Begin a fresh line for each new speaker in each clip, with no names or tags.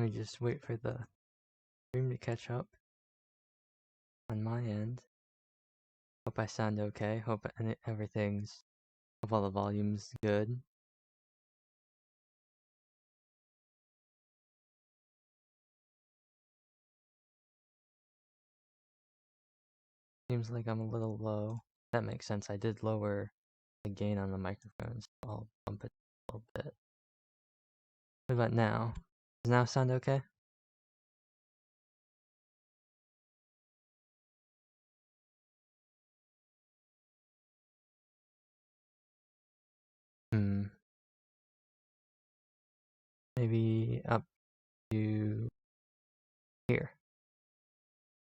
me just wait for the stream to catch up on my end. Hope I sound okay. Hope everything's... Hope all the volume's good. Seems like I'm a little low. That makes sense. I did lower the gain on the microphone, so I'll bump it a little bit. What about now? Does now sound okay? Maybe up to here.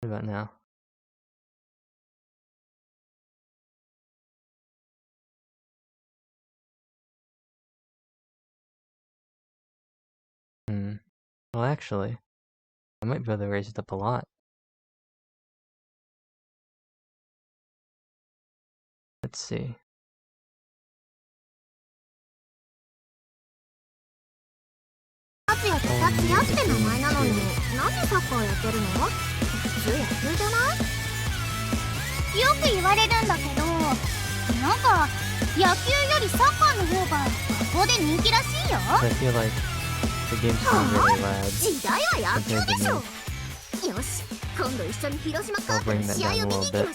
What about now? Well, actually, I might be able to raise it up a lot. Let's see. I feel like the game's not really loud compared to me. I'll bring that down a little bit.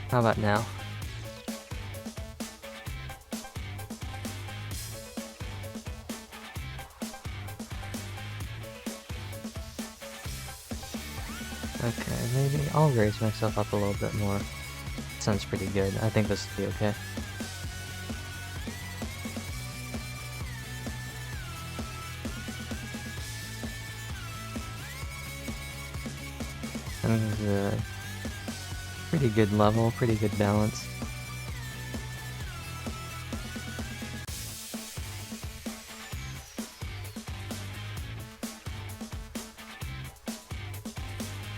How about now? Okay, maybe I'll raise myself up a little bit more. Sounds pretty good. I think this will be okay. I think this is a pretty good level, pretty good balance.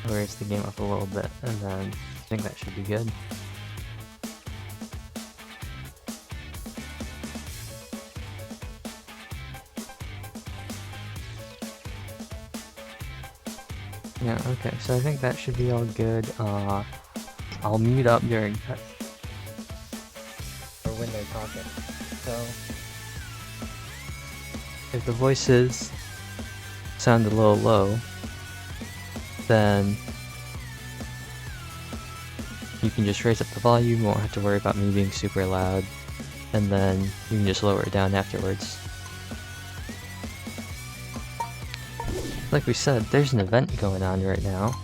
I'll raise the game up a little bit, and then I think that should be good. Yeah, okay, so I think that should be all good. I'll mute up during cuts or when they're talking. So if the voices sound a little low, then you can just raise up the volume, won't have to worry about me being super loud, and then you can just lower it down afterwards. Like we said, there's an event going on right now.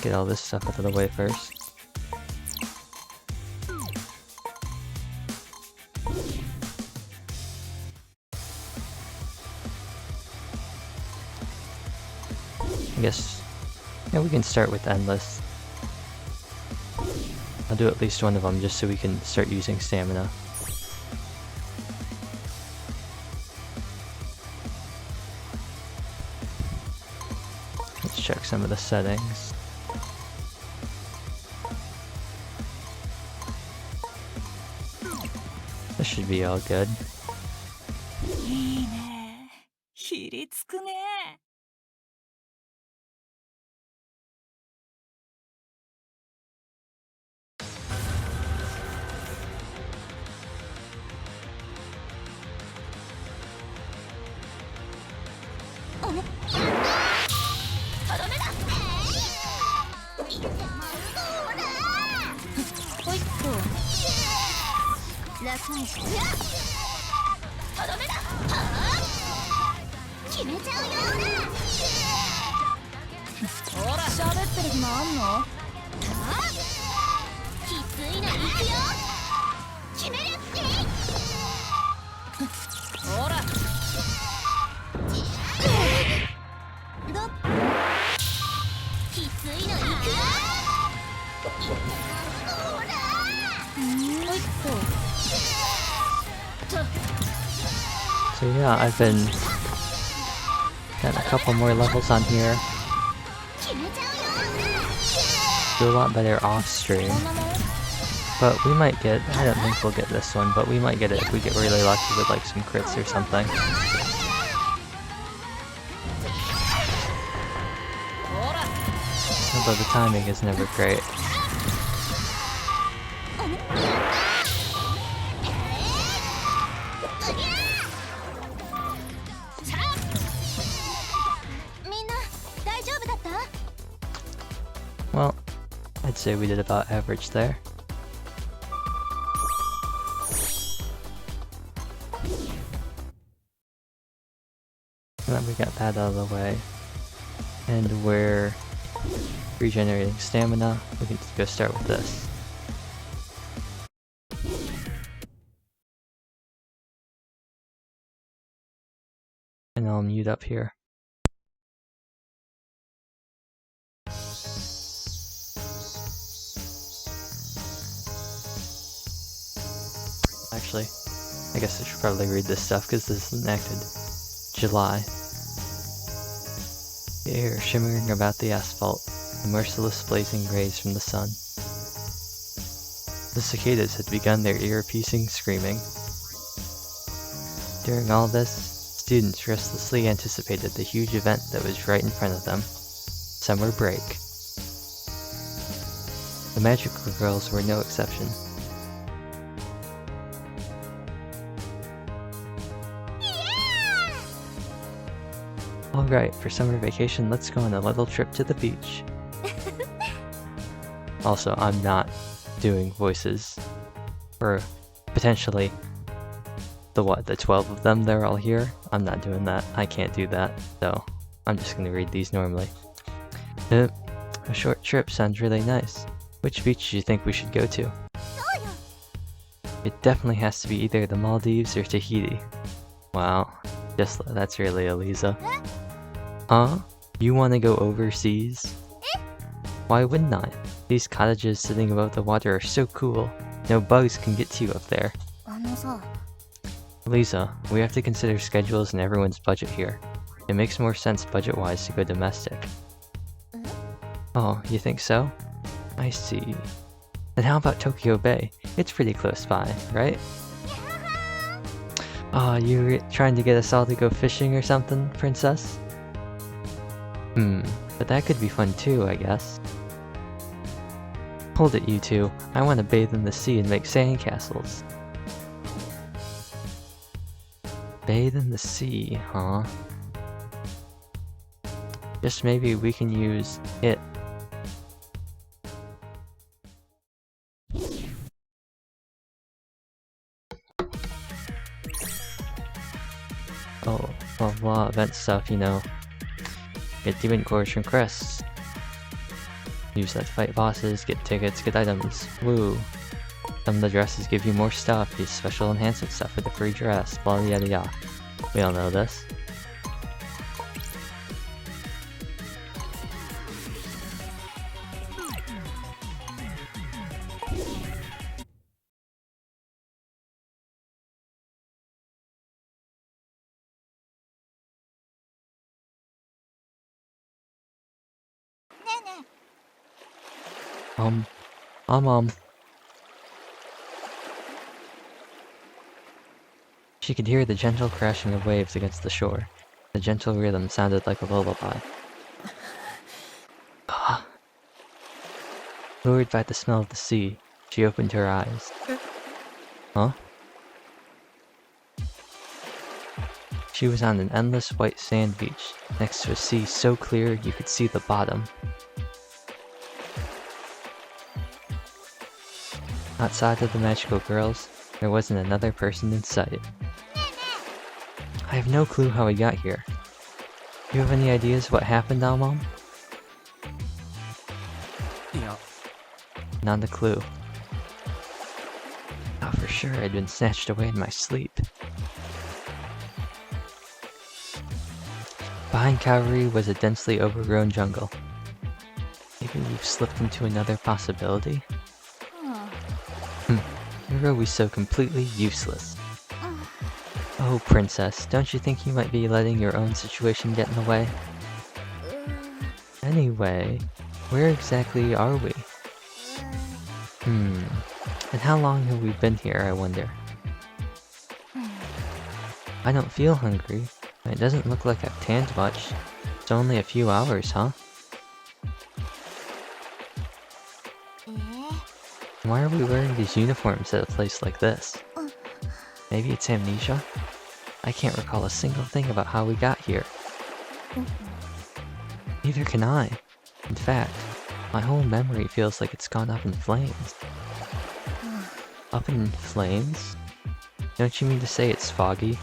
Get all this stuff out of the way first. I guess, yeah, we can start with Endless. I'll do at least one of them just so we can start using stamina. Let's check some of the settings. This should be all good. So yeah, I've been got a couple more levels on here. Do a lot better off stream. But we might get, I don't think we'll get this one, but we might get it if we get really lucky with like some crits or something. Although the timing is never great. Well, I'd say we did about average there. Now that we got that out of the way, and we're regenerating stamina, we can go start with this. And I'll mute up here. Actually, I guess I should probably read this stuff because this is enacted July. The air shimmering about the asphalt, the merciless blazing rays from the sun. The cicadas had begun their ear-piercing screaming. During all this, students restlessly anticipated the huge event that was right in front of them. Summer break. The magical girls were no exception. Alright, for summer vacation, let's go on a little trip to the beach. Also, I'm not doing voices for potentially the 12 of them, they're all here. I'm not doing that. I can't do that, so I'm just gonna read these normally. A short trip sounds really nice. Which beach do you think we should go to? It definitely has to be either the Maldives or Tahiti. Wow, that's really Eliza. Huh? You want to go overseas? Why wouldn't I? These cottages sitting above the water are so cool. No bugs can get to you up there. Lisa, we have to consider schedules and everyone's budget here. It makes more sense budget-wise to go domestic. Oh, you think so? I see. Then how about Tokyo Bay? It's pretty close by, right? Oh, you trying to get us all to go fishing or something, princess? But that could be fun too, I guess. Hold it, you two. I want to bathe in the sea and make sandcastles. Bathe in the sea, huh? Just maybe we can use it. Oh, blah blah, event stuff, you know. Get demon cores from crests. Use that to fight bosses, get tickets, get items. Woo. Some of the dresses give you more stuff, use special enhancement stuff for the free dress, blah yada yada. We all know this. Mom. She could hear the gentle crashing of waves against the shore. The gentle rhythm sounded like a lullaby. Lured by the smell of the sea, she opened her eyes. Huh? She was on an endless white sand beach, next to a sea so clear you could see the bottom. Outside of the magical girls, there wasn't another person in sight. I have no clue how we got here. You have any ideas what happened now, Mom?
Yeah.
Not a clue. Thought for sure I'd been snatched away in my sleep. Behind Kaori was a densely overgrown jungle. Maybe we've slipped into another possibility? Where are we so completely useless? Oh, princess, don't you think you might be letting your own situation get in the way? I Anyway, where exactly are we? And how long have we been here, I wonder? I don't feel hungry. It doesn't look like I've tanned much. It's only a few hours, huh? Why are we wearing these uniforms at a place like this? Maybe it's amnesia? I can't recall a single thing about how we got here. Neither can I. In fact, my whole memory feels like it's gone up in flames. Up in flames? Don't you mean to say it's foggy?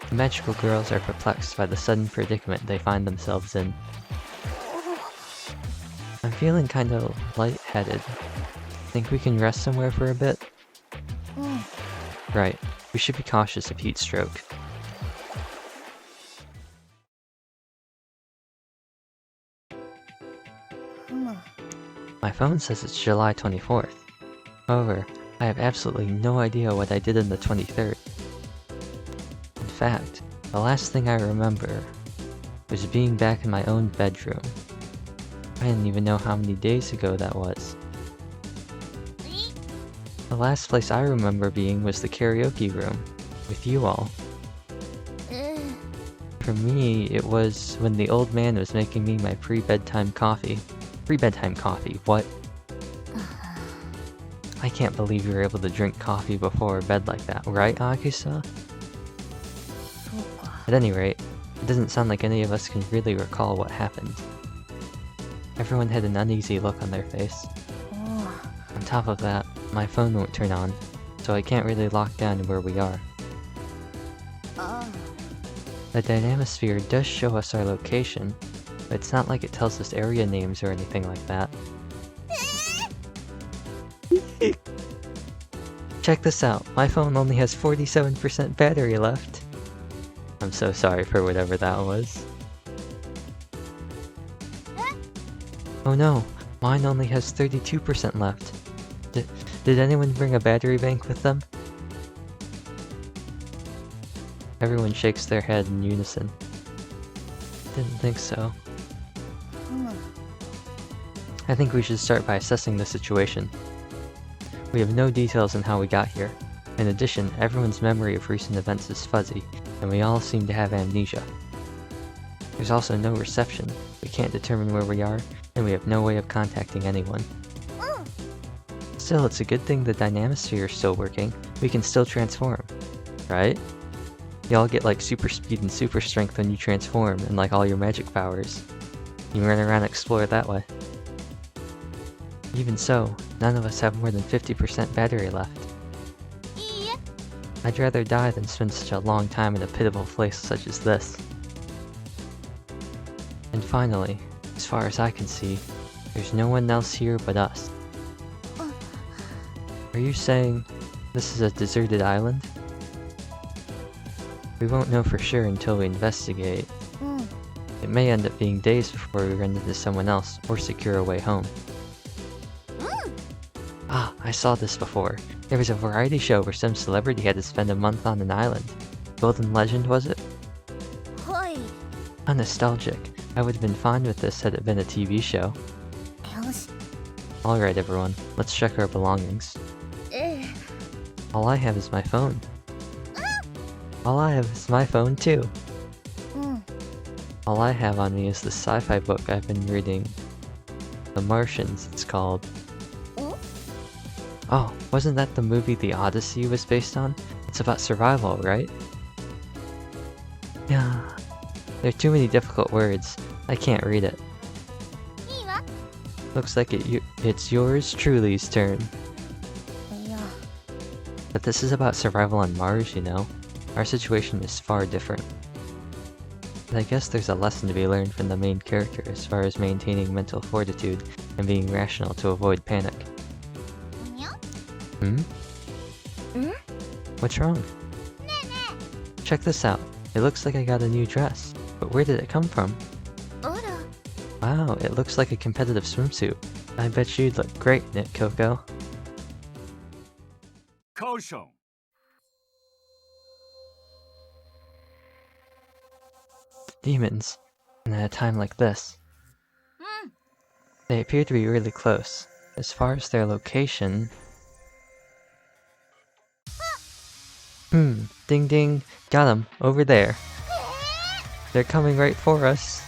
The magical girls are perplexed by the sudden predicament they find themselves in. I'm feeling kinda lightheaded. Think we can rest somewhere for a bit? Right, we should be cautious of heat stroke. My phone says it's July 24th. However, I have absolutely no idea what I did on the 23rd. In fact, the last thing I remember was being back in my own bedroom. I didn't even know how many days ago that was. The last place I remember being was the karaoke room, with you all. For me, it was when the old man was making me my pre-bedtime coffee. Pre-bedtime coffee, what? I can't believe you were able to drink coffee before bed like that, right, Akisa? At any rate, it doesn't sound like any of us can really recall what happened. Everyone had an uneasy look on their face. On top of that, my phone won't turn on, so I can't really lock down where we are. The Dynamisphere does show us our location, but it's not like it tells us area names or anything like that. Check this out, my phone only has 47% battery left. I'm so sorry for whatever that was. Oh no, mine only has 32% left. Did anyone bring a battery bank with them? Everyone shakes their head in unison. Didn't think so. I think we should start by assessing the situation. We have no details on how we got here. In addition, everyone's memory of recent events is fuzzy, and we all seem to have amnesia. There's also no reception, we can't determine where we are, and we have no way of contacting anyone. Still, it's a good thing the Dynamisphere is still working. We can still transform, right? Y'all get like super speed and super strength when you transform, and like all your magic powers. You run around and explore that way. Even so, none of us have more than 50% battery left. I'd rather die than spend such a long time in a pitiful place such as this. And finally, as far as I can see, there's no one else here but us. Are you saying this is a deserted island? We won't know for sure until we investigate. It may end up being days before we run into someone else or secure a way home. Ah, I saw this before. There was a variety show where some celebrity had to spend a month on an island. Golden Legend, was it? How nostalgic. I would have been fine with this had it been a TV show. Alright everyone, let's check our belongings. All I have is my phone. All I have is my phone too. All I have on me is the sci-fi book I've been reading. The Martians, it's called. Oh, wasn't that the movie The Odyssey was based on? It's about survival, right? Yeah. There are too many difficult words. I can't read it. Looks like it's yours truly's turn. But this is about survival on Mars, you know? Our situation is far different. But I guess there's a lesson to be learned from the main character as far as maintaining mental fortitude and being rational to avoid panic. What's wrong? Check this out. It looks like I got a new dress. But where did it come from? Wow, it looks like a competitive swimsuit. I bet you'd look great in it, Coco. Demons. And at a time like this, they appear to be really close. As far as their location... ding ding, got them, over there. They're coming right for us.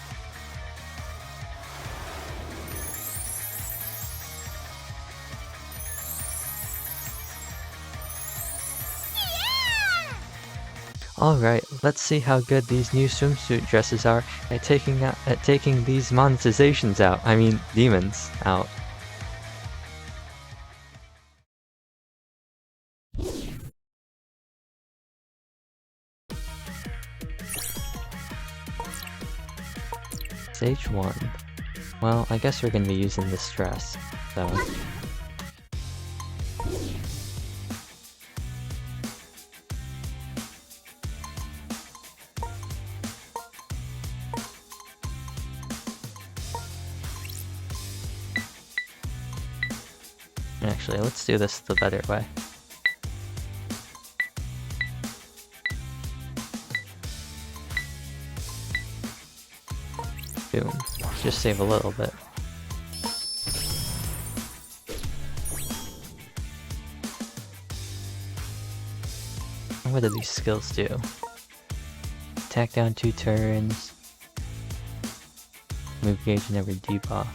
Alright, let's see how good these new swimsuit dresses are at taking these monetizations out. I mean, demons out. Stage 1. Well, I guess we're gonna be using this dress, so... Actually, let's do this the better way. Boom. Just save a little bit. What do these skills do? Attack down 2 turns. Move gauge in every debuff.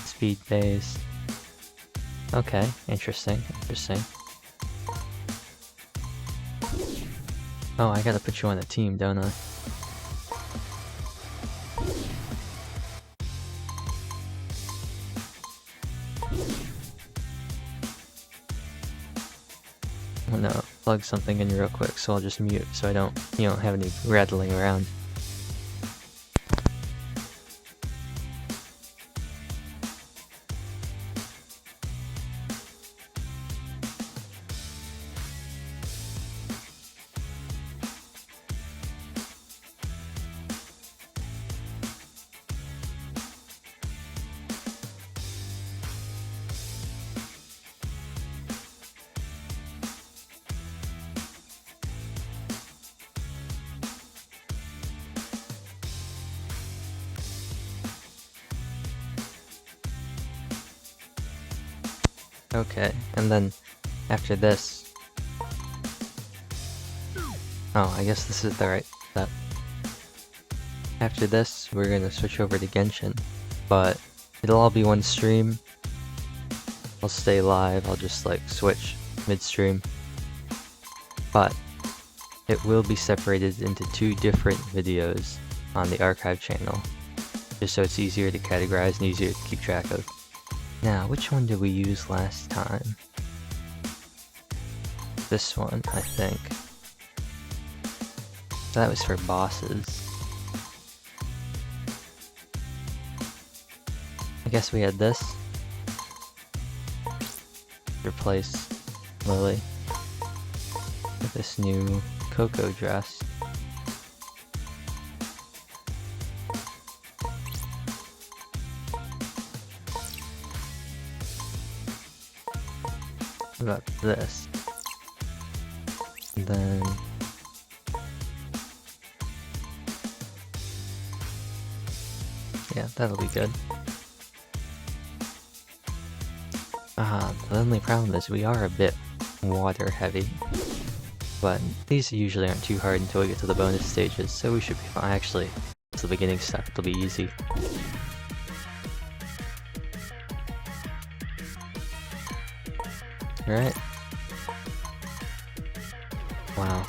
Speed base. Okay, interesting. Oh, I gotta put you on a team, don't I? I'm gonna plug something in real quick, so I'll just mute so you don't have any rattling around. Okay, and then after this... Oh, I guess this is the right step. After this, we're gonna switch over to Genshin, but it'll all be one stream. I'll stay live, I'll just like switch midstream. But it will be separated into 2 different videos on the archive channel, just so it's easier to categorize and easier to keep track of. Now, which one did we use last time? This one, I think. That was for bosses. I guess we had this. Replace Lily with this new Coco dress. What about this? And then... yeah, that'll be good. The only problem is we are a bit water heavy. But these usually aren't too hard until we get to the bonus stages, so we should be fine. Actually, it's the beginning stuff, it'll be easy. Right? Wow.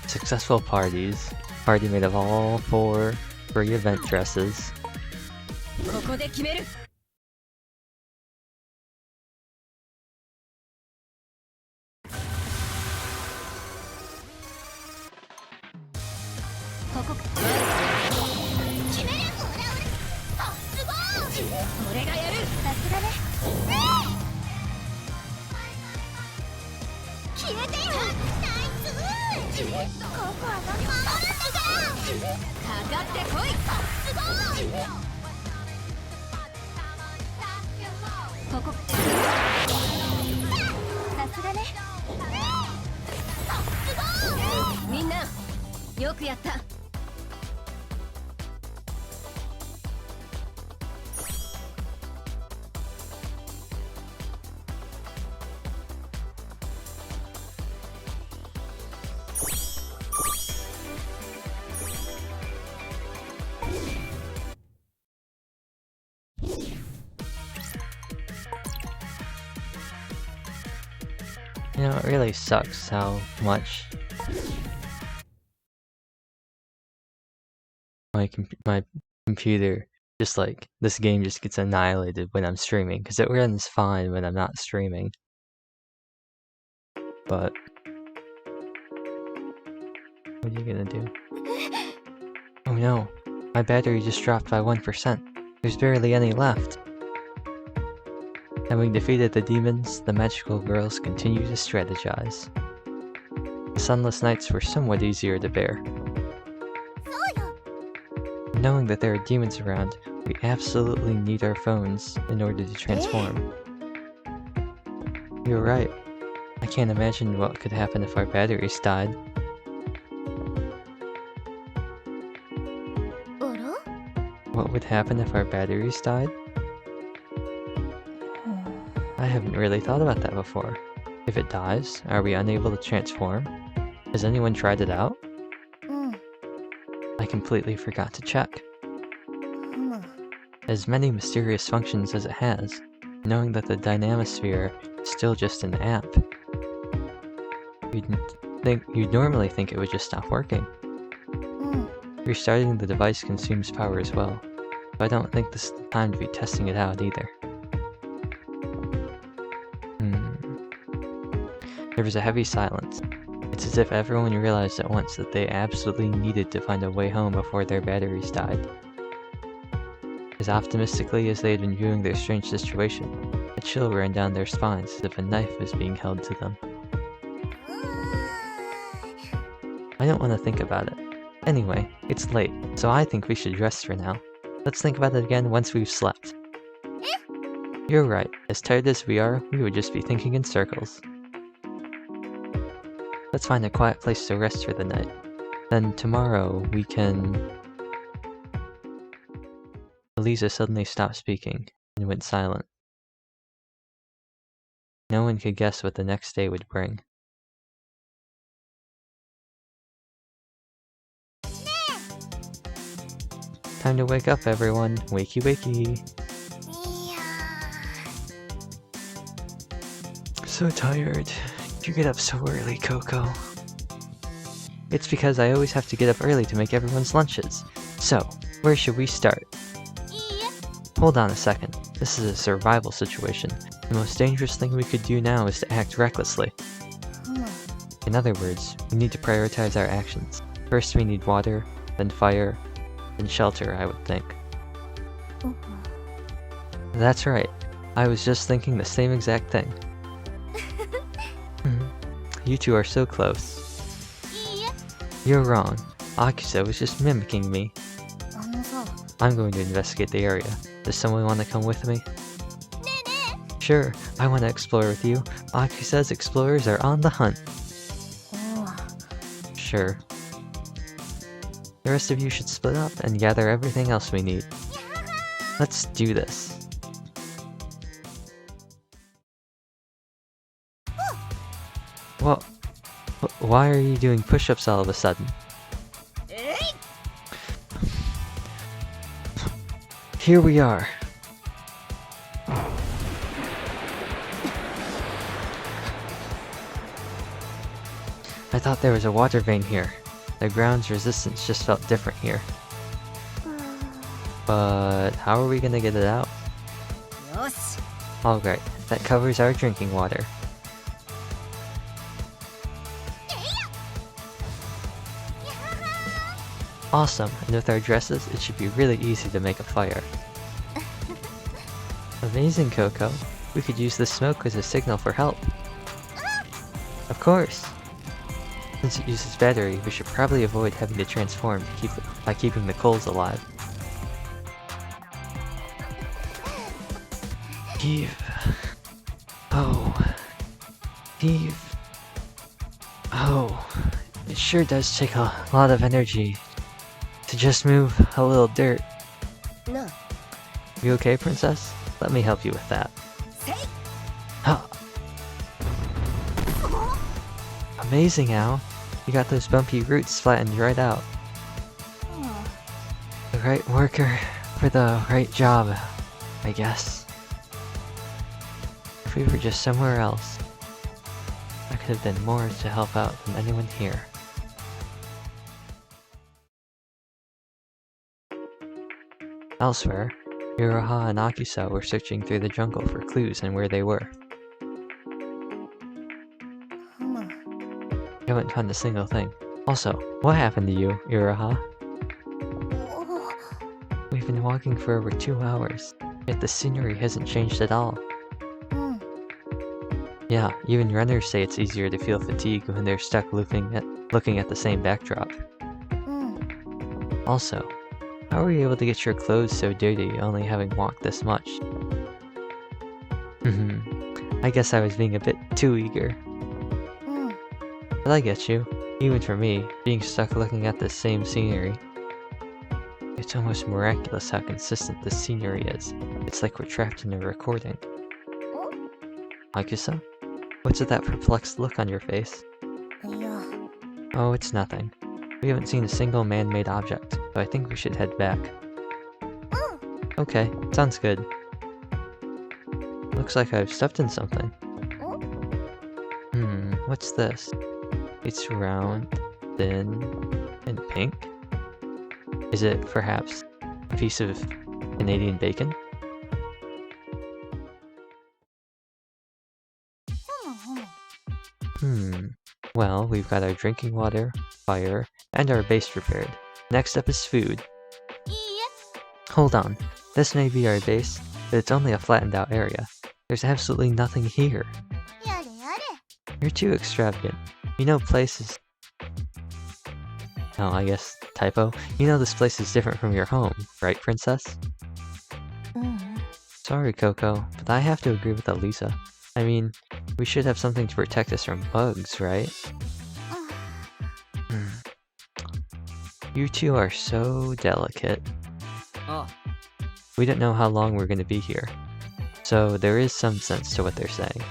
Successful parties. Party made of all 4 free event dresses.
よくやった。
You know, it really sucks how much my computer just like this game just gets annihilated when I'm streaming, because it runs fine when I'm not streaming. But what are you gonna do? Oh no, my battery just dropped by 1%. There's barely any left. Having defeated the demons, the magical girls continue to strategize. The sunless nights were somewhat easier to bear. Knowing that there are demons around, we absolutely need our phones in order to transform. You're right. I can't imagine what could happen if our batteries died. What would happen if our batteries died? I haven't really thought about that before. If it dies, are we unable to transform? Has anyone tried it out? I completely forgot to check. As many mysterious functions as it has, knowing that the Dynamosphere is still just an app, you'd normally think it would just stop working. Restarting the device consumes power as well, so I don't think this is the time to be testing it out either. There was a heavy silence. It's as if everyone realized at once that they absolutely needed to find a way home before their batteries died. As optimistically as they had been viewing their strange situation, a chill ran down their spines as if a knife was being held to them. I don't want to think about it. Anyway, it's late, so I think we should rest for now. Let's think about it again once we've slept. You're right, as tired as we are, we would just be thinking in circles. Let's find a quiet place to rest for the night. Then tomorrow we can... Eliza suddenly stopped speaking and went silent. No one could guess what the next day would bring. Time to wake up, everyone. Wakey wakey. So tired. You get up so early, Coco. It's because I always have to get up early to make everyone's lunches. So, where should we start? Hold on a second. This is a survival situation. The most dangerous thing we could do now is to act recklessly. In other words, we need to prioritize our actions. First we need water, then fire, then shelter, I would think. That's right. I was just thinking the same exact thing. You two are so close. You're wrong. Akusa was just mimicking me. I'm going to investigate the area. Does someone want to come with me? Sure, I want to explore with you. Akusa's explorers are on the hunt. Sure. The rest of you should split up and gather everything else we need. Let's do this. Well, why are you doing push-ups all of a sudden? Here we are. I thought there was a water vein here. The ground's resistance just felt different here. But how are we gonna get it out? Alright, that covers our drinking water. Awesome, and with our dresses, it should be really easy to make a fire. Amazing, Coco. We could use the smoke as a signal for help. Of course! Since it uses battery, we should probably avoid having to transform by keeping the coals alive. Heave. Oh. Heave. Oh. It sure does take a lot of energy to just move a little dirt.
No.
You okay, princess? Let me help you with that. Huh. Amazing, Al. You got those bumpy roots flattened right out. The right worker for the right job, I guess. If we were just somewhere else, I could have done more to help out than anyone here. Elsewhere, Iroha and Akisa were searching through the jungle for clues and where they were. I haven't found a single thing. Also, what happened to you, Iroha? We've been walking for over 2 hours, yet the scenery hasn't changed at all. Yeah, even runners say it's easier to feel fatigue when they're stuck looking at the same backdrop. Also, how were you able to get your clothes so dirty only having walked this much? I guess I was being a bit too eager. But I get you. Even for me, being stuck looking at the same scenery. It's almost miraculous how consistent this scenery is. It's like we're trapped in a recording. Akisa? What's with that perplexed look on your face? Oh, it's nothing. We haven't seen a single man-made object, so I think we should head back. Okay, sounds good. Looks like I've stepped in something. What's this? It's round, thin, and pink? Is it perhaps a piece of Canadian bacon? Well, we've got our drinking water, fire, and our base prepared. Next up is food. Hold on, this may be our base, but it's only a flattened out area. There's absolutely nothing here. You're too extravagant. You know places... Oh, I guess, typo. You know this place is different from your home, right, princess? Sorry, Coco, but I have to agree with Elisa. I mean, we should have something to protect us from bugs, right? You two are so delicate. We don't know how long we're gonna be here, so there is some sense to what they're saying.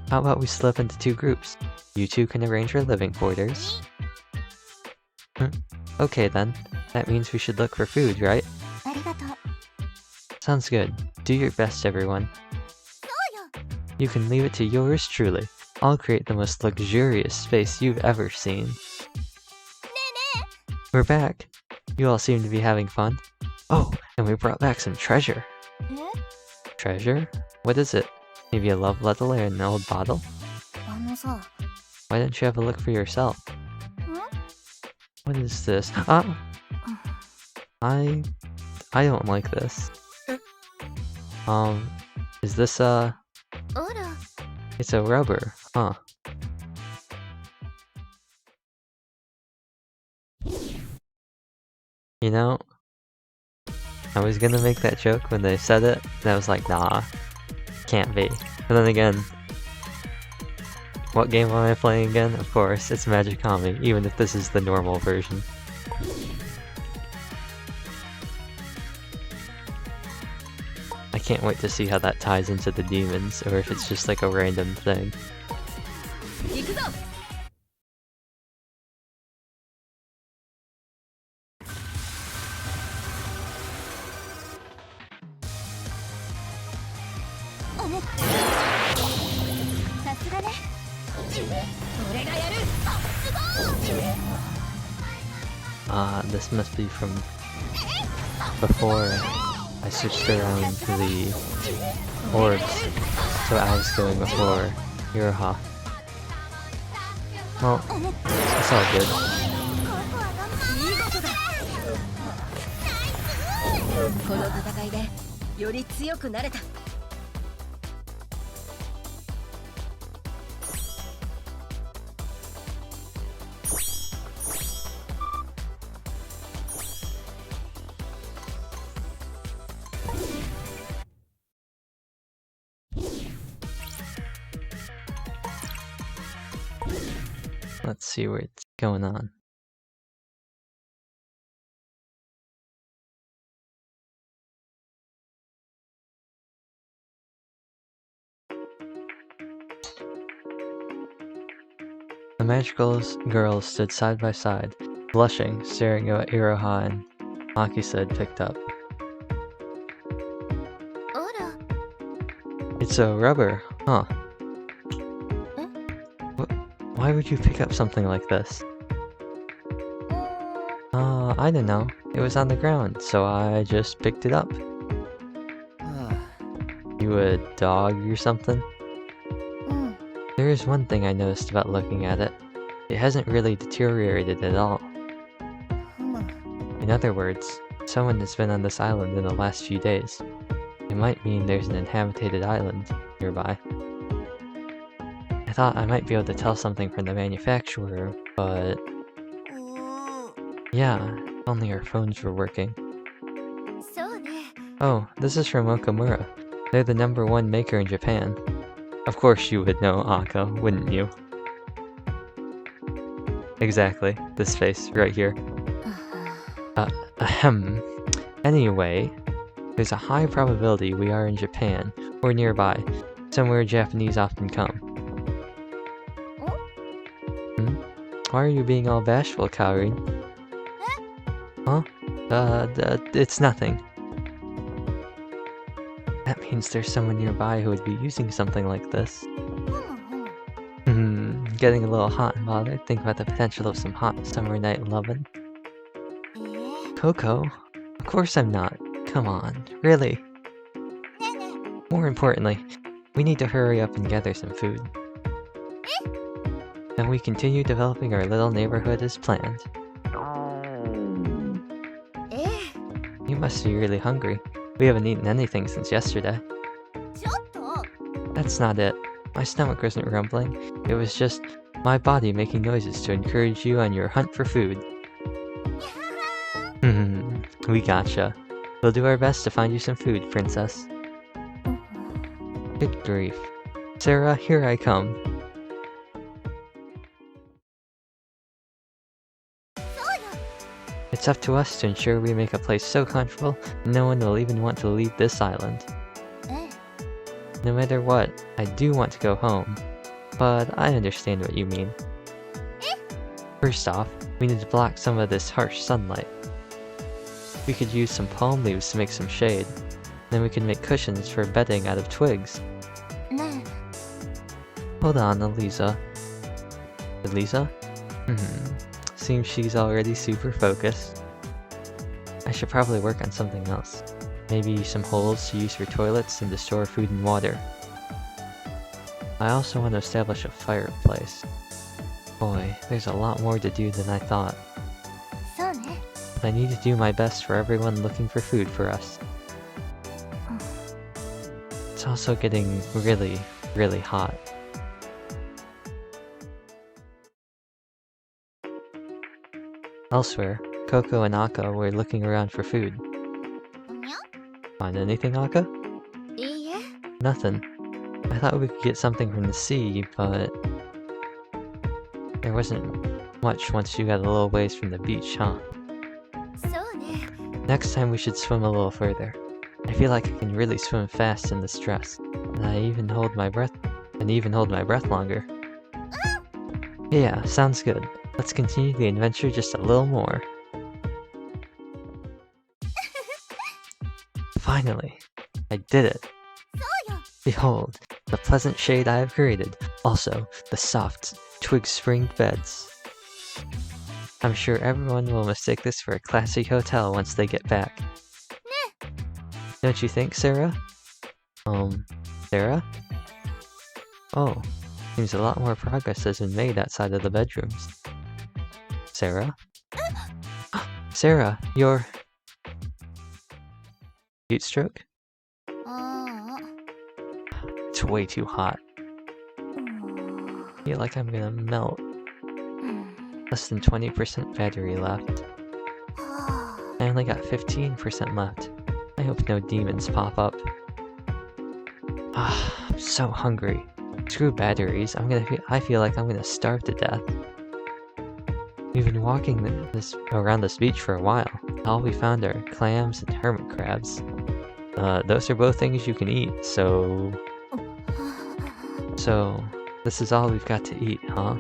How about we slip into 2 groups? You two can arrange your living quarters. Okay then, that means we should look for food, right? Sounds good. Do your best, everyone. You can leave it to yours truly. I'll create the most luxurious space you've ever seen. We're back. You all seem to be having fun. Oh, and we brought back some treasure. Treasure? What is it? Maybe a love letter or an old bottle? Why don't you have a look for yourself? What is this? I don't like this. Is this It's a rubber, huh? You know, I was gonna make that joke when they said it, and I was like, nah, can't be. And then again, what game am I playing again? Of course, it's Magicami, even if this is the normal version. I can't wait to see how that ties into the demons, or if it's just like a random thing. This must be from before I switched around to the orbs, so I was going before Iroha. Well, it's all good. Let's see what's going on. The magical girls stood side by side, blushing, staring at what Iroha and Akisa had picked up. It's a rubber, huh? Why would you pick up something like this? I don't know. It was on the ground, so I just picked it up. You a dog or something? There is one thing I noticed about looking at it. It hasn't really deteriorated at all. In other words, someone has been on this island in the last few days. It might mean there's an inhabited island nearby. I thought I might be able to tell something from the manufacturer, but... yeah, if only our phones were working. Oh, this is from Okamura. They're the #1 maker in Japan. Of course you would know, Aka, wouldn't you? Exactly, this face, right here. Ahem. Anyway, there's a high probability we are in Japan, or nearby, somewhere Japanese often come. Why are you being all bashful, Kaorin? Huh? It's nothing. That means there's someone nearby who would be using something like this. Getting a little hot and bothered, think about the potential of some hot summer night lovin'. Coco? Of course I'm not. Come on, really? More importantly, we need to hurry up and gather some food. And we continue developing our little neighborhood as planned. You must be really hungry. We haven't eaten anything since yesterday. That's not it. My stomach wasn't rumbling. It was just my body making noises to encourage you on your hunt for food. We gotcha. We'll do our best to find you some food, princess. Good grief. Sarah, here I come. It's up to us to ensure we make a place so comfortable no one will even want to leave this island. No matter what, I do want to go home, but I understand what you mean. First off, we need to block some of this harsh sunlight. We could use some palm leaves to make some shade. Then we can make cushions for bedding out of twigs. Hold on, Elisa. Elisa? Seems she's already super focused. I should probably work on something else. Maybe some holes to use for toilets and to store food and water. I also want to establish a fireplace. Boy, there's a lot more to do than I thought. But I need to do my best for everyone looking for food for us. It's also getting really, really hot. Elsewhere, Coco and Aka were looking around for food. Find anything, Aka? Nothing. I thought we could get something from the sea, but... there wasn't much once you got a little ways from the beach, huh? Next time we should swim a little further. I feel like I can really swim fast in this dress, and I even hold my breath longer. Yeah, sounds good. Let's continue the adventure just a little more. Finally, I did it. Behold, the pleasant shade I have created, also the soft, twig-springed beds. I'm sure everyone will mistake this for a classy hotel once they get back. Don't you think, Sarah? Sarah? Oh, seems a lot more progress has been made outside of the bedrooms. Sarah? Sarah, your... heat stroke? It's way too hot. I feel like I'm gonna melt. Less than 20% battery left. I only got 15% left. I hope no demons pop up. I'm so hungry. Screw batteries, I feel like I'm gonna starve to death. We've been walking around this beach for a while. All we found are clams and hermit crabs. Those are both things you can eat, so this is all we've got to eat, huh?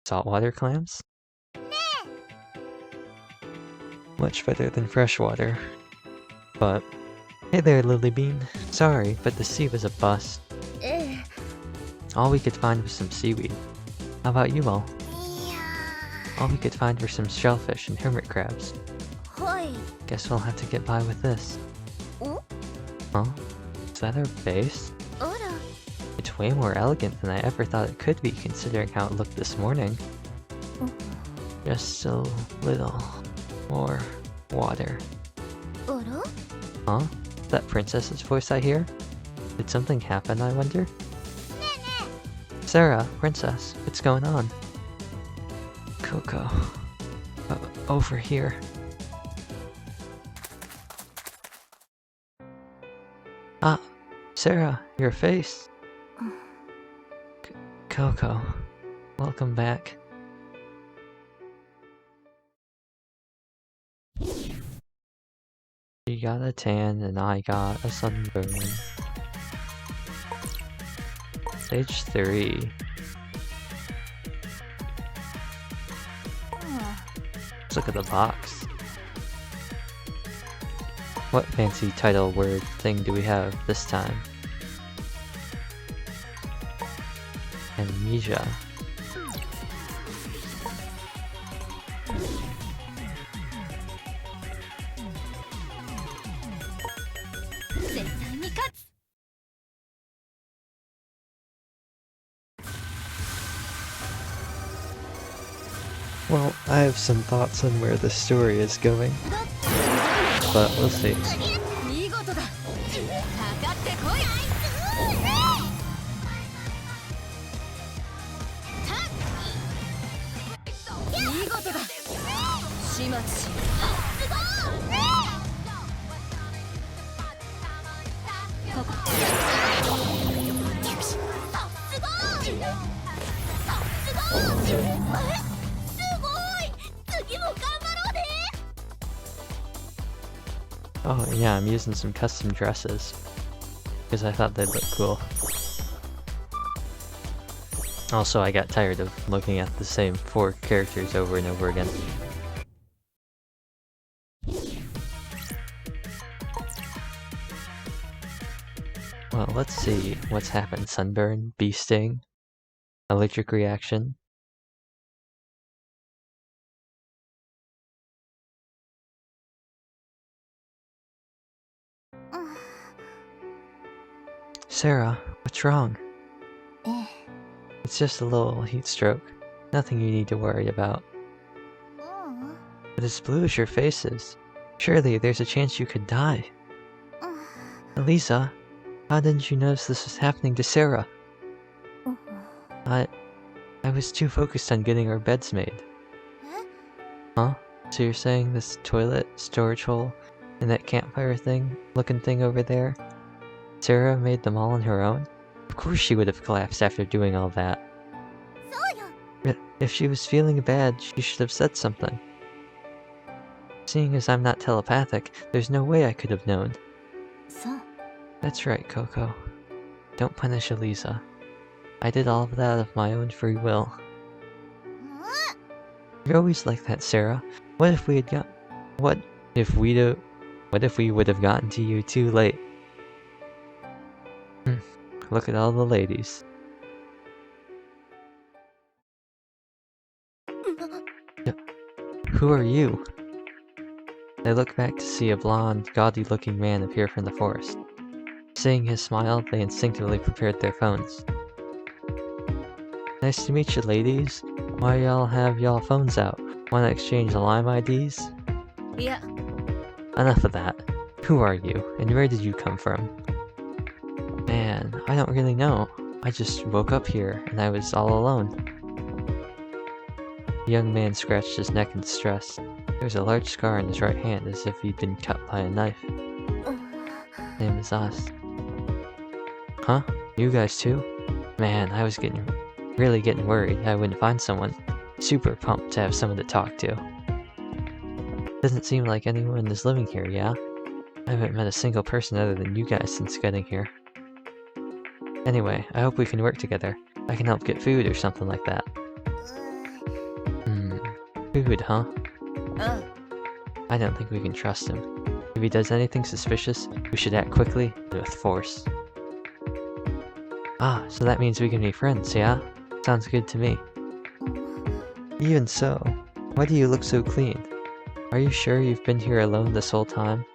Saltwater clams? Much better than freshwater. But, hey there, Lilybean. Sorry, but the sea was a bust. All we could find was some seaweed. How about you all? All we could find were some shellfish and hermit crabs. Guess we'll have to get by with this. Huh? Is that our base? It's way more elegant than I ever thought it could be, considering how it looked this morning. Just a little more water. Huh? Is that Princess's voice I hear? Did something happen, I wonder? Sarah, Princess, what's going on? Coco. Over here. Ah, Sarah, your face. Coco, welcome back. You got a tan and I got a sunburn. Stage 3. Let's look at the box. What fancy title word thing do we have this time? Amnesia. Well, I have some thoughts on where the story is going, but we'll see. Oh yeah, I'm using some custom dresses because I thought they'd look cool. Also, I got tired of looking at the same 4 characters over and over again. Well, let's see what's happened. Sunburn, bee sting, allergic reaction. Sarah, what's wrong? It's just a little heat stroke. Nothing you need to worry about. But as blue as your face is, surely there's a chance you could die. Elisa, how didn't you notice this was happening to Sarah? I was too focused on getting our beds made. Huh? So you're saying this toilet, storage hole, and that campfire looking thing over there? Sarah made them all on her own? Of course she would have collapsed after doing all that. If she was feeling bad, she should have said something. Seeing as I'm not telepathic, there's no way I could have known. That's right, Coco. Don't punish Elisa. I did all of that out of my own free will. You're always like that, Sarah. What if we would have gotten to you too late? Look at all the ladies. Who are you? They look back to see a blonde, gaudy-looking man appear from the forest. Seeing his smile, they instinctively prepared their phones. Nice to meet you, ladies. Why y'all have y'all phones out? Wanna exchange Lime IDs?
Yeah.
Enough of that. Who are you, and where did you come from? Man, I don't really know. I just woke up here, and I was all alone. The young man scratched his neck in distress. There was a large scar on his right hand, as if he'd been cut by a knife. His name is Us. Huh? You guys too? Man, I was getting really getting worried I wouldn't find someone. Super pumped to have someone to talk to. Doesn't seem like anyone is living here, yeah? I haven't met a single person other than you guys since getting here. Anyway, I hope we can work together. I can help get food or something like that. Food, huh? I don't think we can trust him. If he does anything suspicious, we should act quickly and with force. Ah, so that means we can be friends, yeah? Sounds good to me. Even so, why do you look so clean? Are you sure you've been here alone this whole time?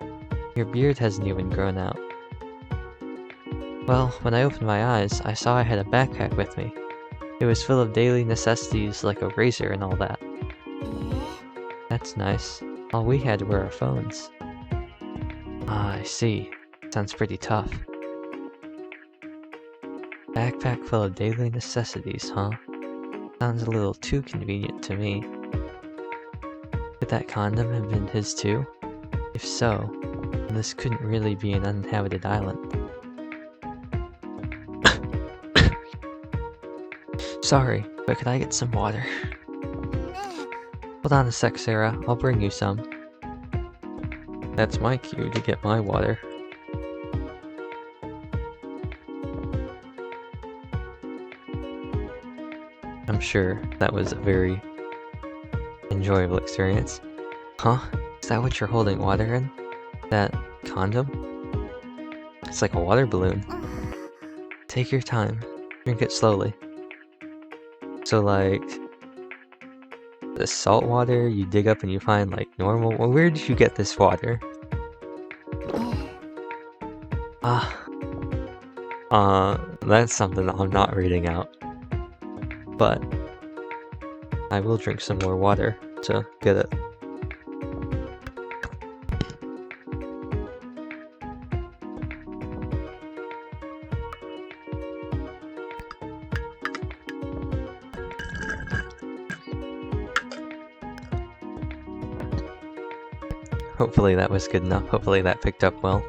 Your beard hasn't even grown out. Well, when I opened my eyes, I saw I had a backpack with me. It was full of daily necessities like a razor and all that. That's nice. All we had were our phones. Ah, I see. Sounds pretty tough. Backpack full of daily necessities, huh? Sounds a little too convenient to me. Could that condom have been his too? If so, then this couldn't really be an uninhabited island. Sorry, but could I get some water? Hold on a sec, Sarah. I'll bring you some. That's my cue to get my water. I'm sure that was a very enjoyable experience. Huh? Is that what you're holding water in? That condom? It's like a water balloon. Take your time. Drink it slowly. So like, the salt water you dig up and you find like normal? Well, where did you get this water? That's something I'm not reading out. But I will drink some more water to get it. Hopefully that was good enough. Hopefully that picked up well.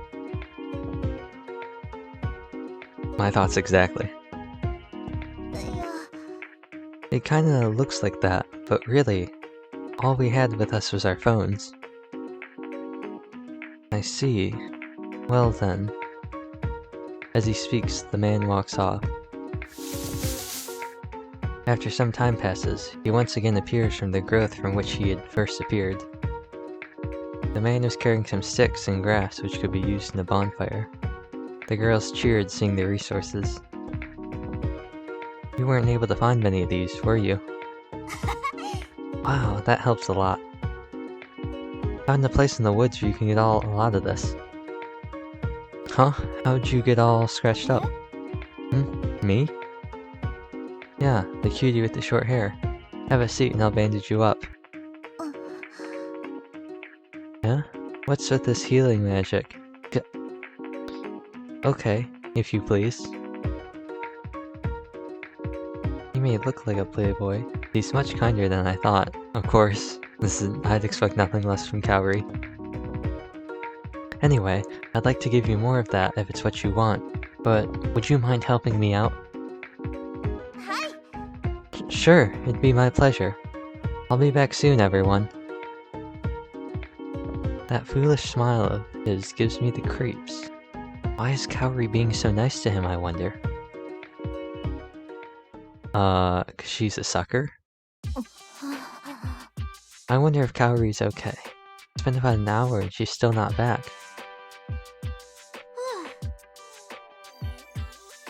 My thoughts exactly. It kinda looks like that, but really, all we had with us was our phones. I see. Well then. As he speaks, the man walks off. After some time passes, he once again appears from the growth from which he had first appeared. The man was carrying some sticks and grass which could be used in a bonfire. The girls cheered seeing the resources. You weren't able to find many of these, were you? Wow, that helps a lot. Found a place in the woods where you can get a lot of this. Huh? How'd you get all scratched up? Me? Yeah, the cutie with the short hair. Have a seat and I'll bandage you up. Yeah? What's with this healing magic? Okay, if you please. He may look like a playboy. He's much kinder than I thought. Of course, I'd expect nothing less from Kaori. Anyway, I'd like to give you more of that if it's what you want, but would you mind helping me out? Hi. Sure, it'd be my pleasure. I'll be back soon, everyone. That foolish smile of his gives me the creeps. Why is Kaori being so nice to him, I wonder? 'Cause she's a sucker? I wonder if Kaori's okay. It's been about an hour and she's still not back.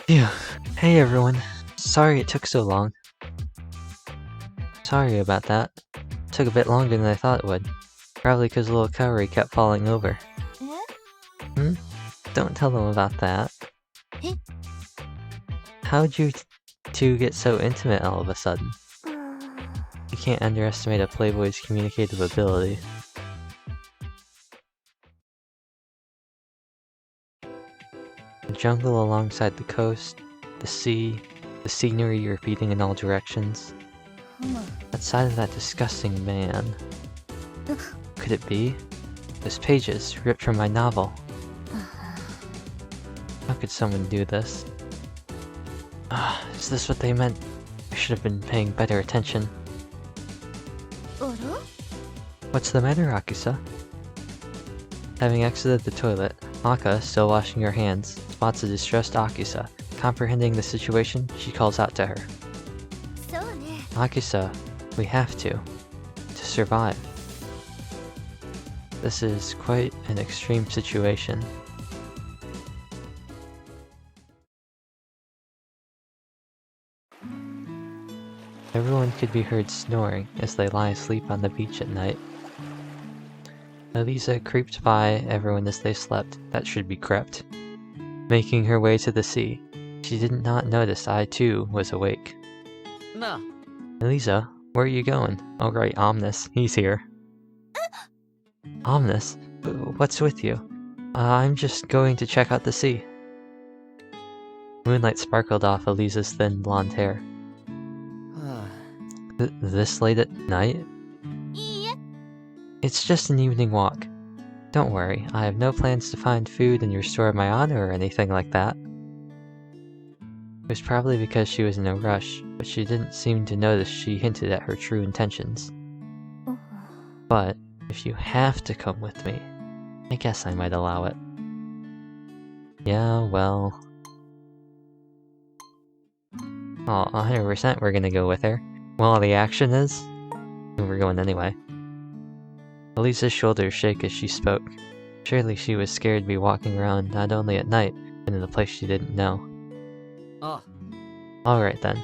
Phew. Hey everyone. Sorry it took so long. Sorry about that. It took a bit longer than I thought it would. Probably because little Kaori kept falling over. Don't tell them about that. How'd you two get so intimate all of a sudden? You can't underestimate a playboy's communicative ability. The jungle alongside the coast, the sea, the scenery repeating in all directions. Outside of that disgusting man. Could it be? Those pages, ripped from my novel. How could someone do this? Is this what they meant? I should have been paying better attention. What's the matter, Akusa? Having exited the toilet, Maka, still washing her hands, spots a distressed Akusa. Comprehending the situation, she calls out to her. Akusa, we have to survive. This is quite an extreme situation. Everyone could be heard snoring as they lie asleep on the beach at night. Elisa creeped by everyone as they slept, that should be crept. Making her way to the sea, she did not notice I too was awake.
No.
Elisa, where are you going? Oh right, Omnis, he's here. Omnis? What's with you? I'm just going to check out the sea. Moonlight sparkled off Elisa's thin blonde hair. This late at night? It's just an evening walk. Don't worry, I have no plans to find food and restore my honor or anything like that. It was probably because she was in a rush, but she didn't seem to notice she hinted at her true intentions. But if you have to come with me, I guess I might allow it. Yeah, well... Oh, 100% we're gonna go with her. Well, all the action is? We're going anyway. Elisa's shoulders shake as she spoke. Surely she was scared to be walking around not only at night, but in a place she didn't know.
Oh.
Alright then.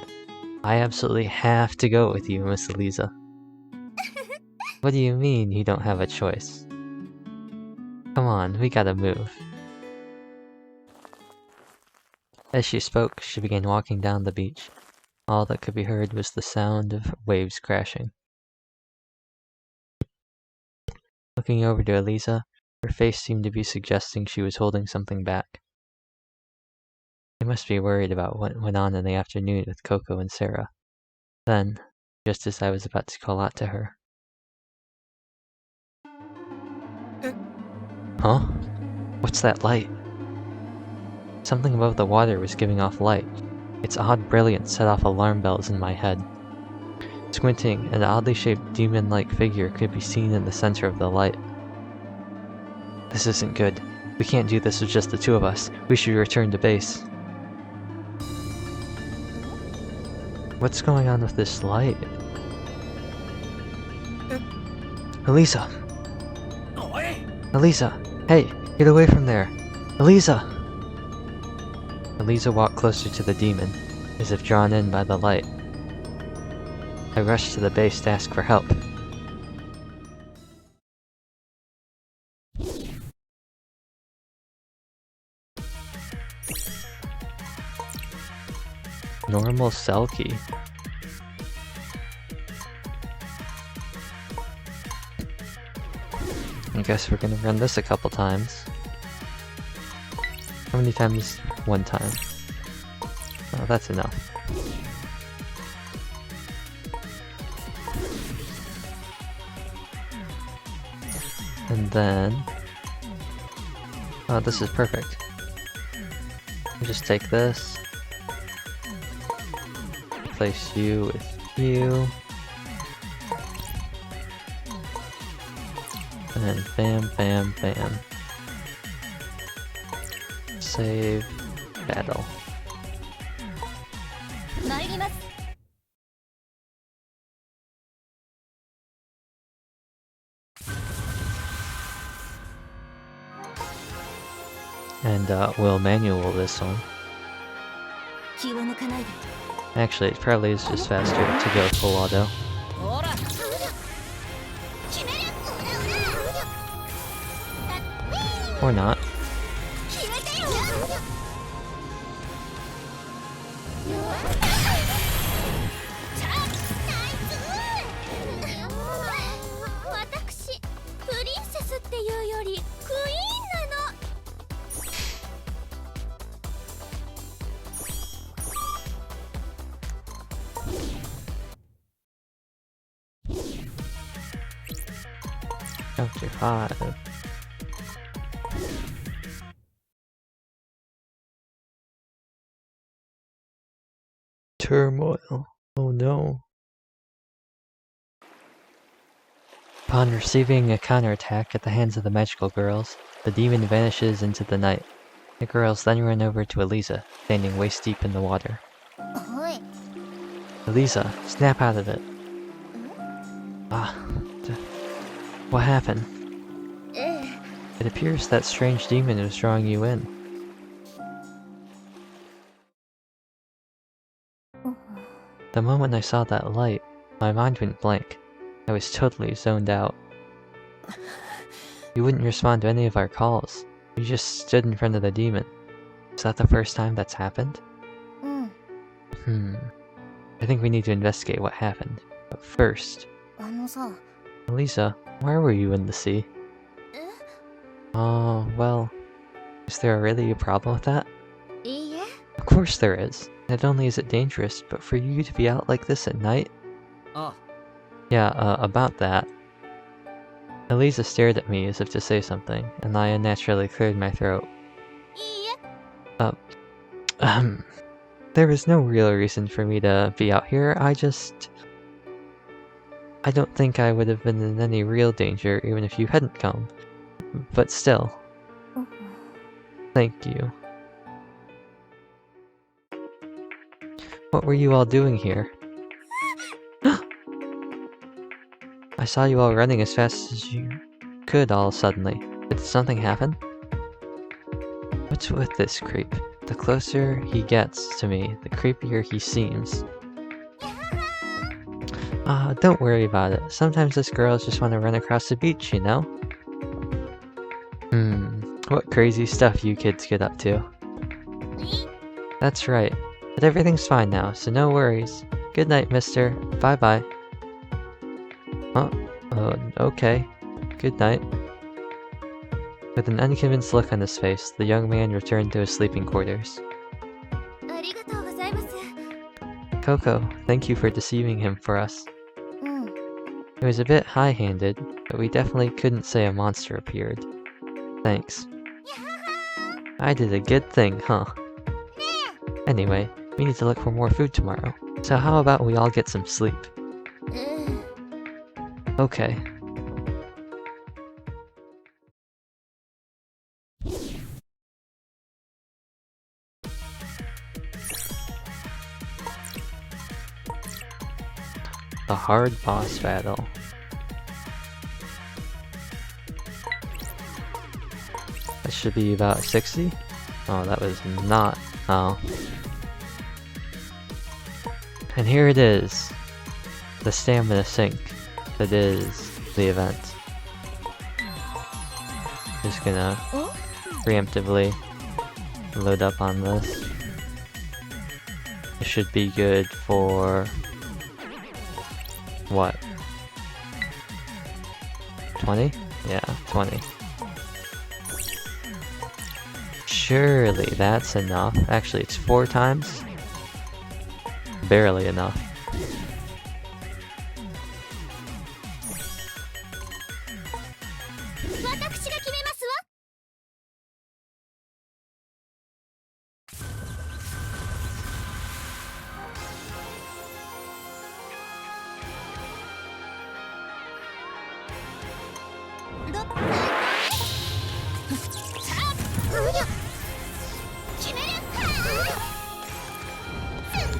I absolutely have to go with you, Miss Elisa. What do you mean you don't have a choice? Come on, we gotta move. As she spoke, she began walking down the beach. All that could be heard was the sound of waves crashing. Looking over to Elisa, her face seemed to be suggesting she was holding something back. I must be worried about what went on in the afternoon with Coco and Sarah. Then, just as I was about to call out to her... Huh? What's that light? Something above the water was giving off light. Its odd brilliance set off alarm bells in my head. Squinting, an oddly shaped demon-like figure could be seen in the center of the light. This isn't good. We can't do this with just the two of us. We should return to base. What's going on with this light? Elisa! Elisa! Hey! Get away from there! Elisa! Elisa walked closer to the demon, as if drawn in by the light. I rushed to the base to ask for help. Normal cell key. I guess we're gonna run this a couple times. How many times? One time. Oh, that's enough. And then... Oh, this is perfect. I'll just take this. Place you with you. And bam, bam, bam. Save. Battle. And we'll manual this one. Actually, it probably is just faster to go full auto. Or not. Chapter 5. Turmoil. Oh no. Upon receiving a counterattack at the hands of the magical girls, the demon vanishes into the night. The girls then run over to Elisa, standing waist deep in the water. Elisa, snap out of it. What happened? It appears that strange demon is drawing you in. The moment I saw that light, my mind went blank. I was totally zoned out. You wouldn't respond to any of our calls. You just stood in front of the demon. Is that the first time that's happened? I think we need to investigate what happened. But first... Elisa, why were you in the sea? Oh, well... Is there really a problem with that? Of course there is. Not only is it dangerous, but for you to be out like this at night? Yeah, about that. Elisa stared at me as if to say something, and I unnaturally cleared my throat. There was no real reason for me to be out here, I don't think I would have been in any real danger even if you hadn't come. But still. Thank you. What were you all doing here? I saw you all running as fast as you could all suddenly. Did something happen? What's with this creep? The closer he gets to me, the creepier he seems. Don't worry about it. Sometimes us girls just want to run across the beach, you know? What crazy stuff you kids get up to. That's right. But everything's fine now, so no worries. Good night, mister. Bye-bye. Okay. Good night. With an unconvinced look on his face, the young man returned to his sleeping quarters. Coco, thank you for deceiving him for us. It was a bit high-handed, but we definitely couldn't say a monster appeared. Thanks. I did a good thing, huh? Anyway, we need to look for more food tomorrow, so how about we all get some sleep? Okay. The hard boss battle. That should be about 60? Oh, that was not... Oh. And here it is. The stamina sink that is the event. Just gonna preemptively load up on this. It should be good for... what? 20? Yeah, 20. Surely that's enough. Actually, it's 4 times. Barely enough.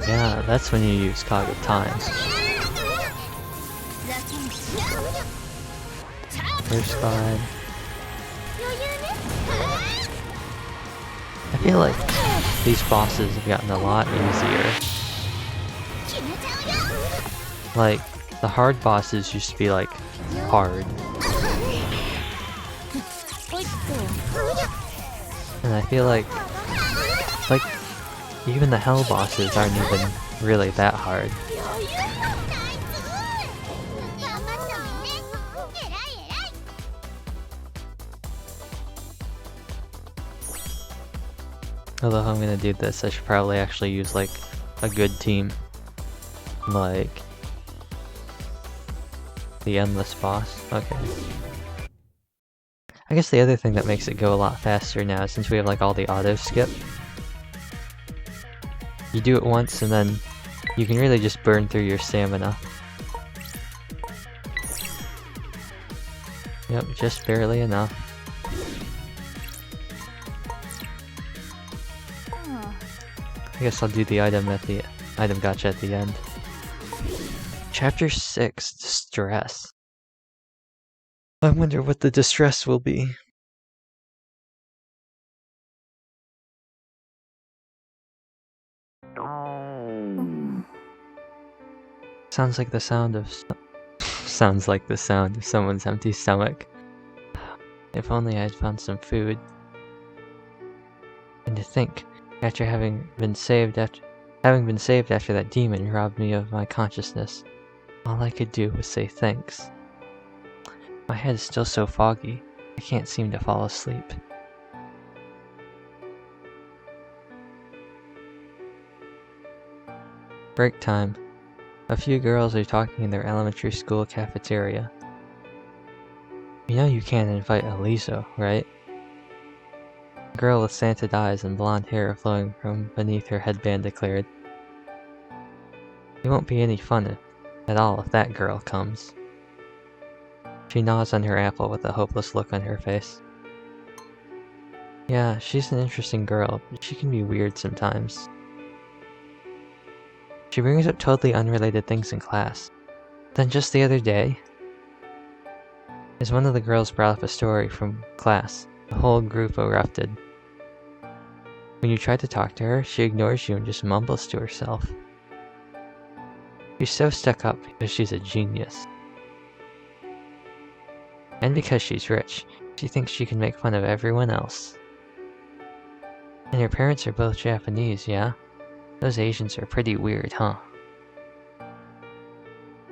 Yeah, that's when you use Cog of Time. First five. I feel like these bosses have gotten a lot easier. Like, the hard bosses used to be like, hard. And I feel like even the hell bosses aren't even really that hard. Although if I'm gonna do this, I should probably actually use like a good team. Like the endless boss. Okay. I guess the other thing that makes it go a lot faster now, since we have like all the auto skip. You do it once and then you can really just burn through your stamina. Yep, just barely enough. I guess I'll do the item gacha at the end. Chapter 6, Distress. I wonder what the distress will be. Sounds like the sound of someone's empty stomach. If only I had found some food. And to think, after having been saved after that demon robbed me of my consciousness, all I could do was say thanks. My head is still so foggy, I can't seem to fall asleep. Break time. A few girls are talking in their elementary school cafeteria. You know you can't invite Aliso, right? A girl with slanted eyes and blonde hair flowing from beneath her headband declared. It won't be any fun at all if that girl comes. She gnaws on her apple with a hopeless look on her face. Yeah, she's an interesting girl, but she can be weird sometimes. She brings up totally unrelated things in class. Then just the other day, as one of the girls brought up a story from class, the whole group erupted. When you try to talk to her, she ignores you and just mumbles to herself. She's so stuck up because she's a genius. And because she's rich, she thinks she can make fun of everyone else. And her parents are both Japanese, yeah? Those Asians are pretty weird, huh?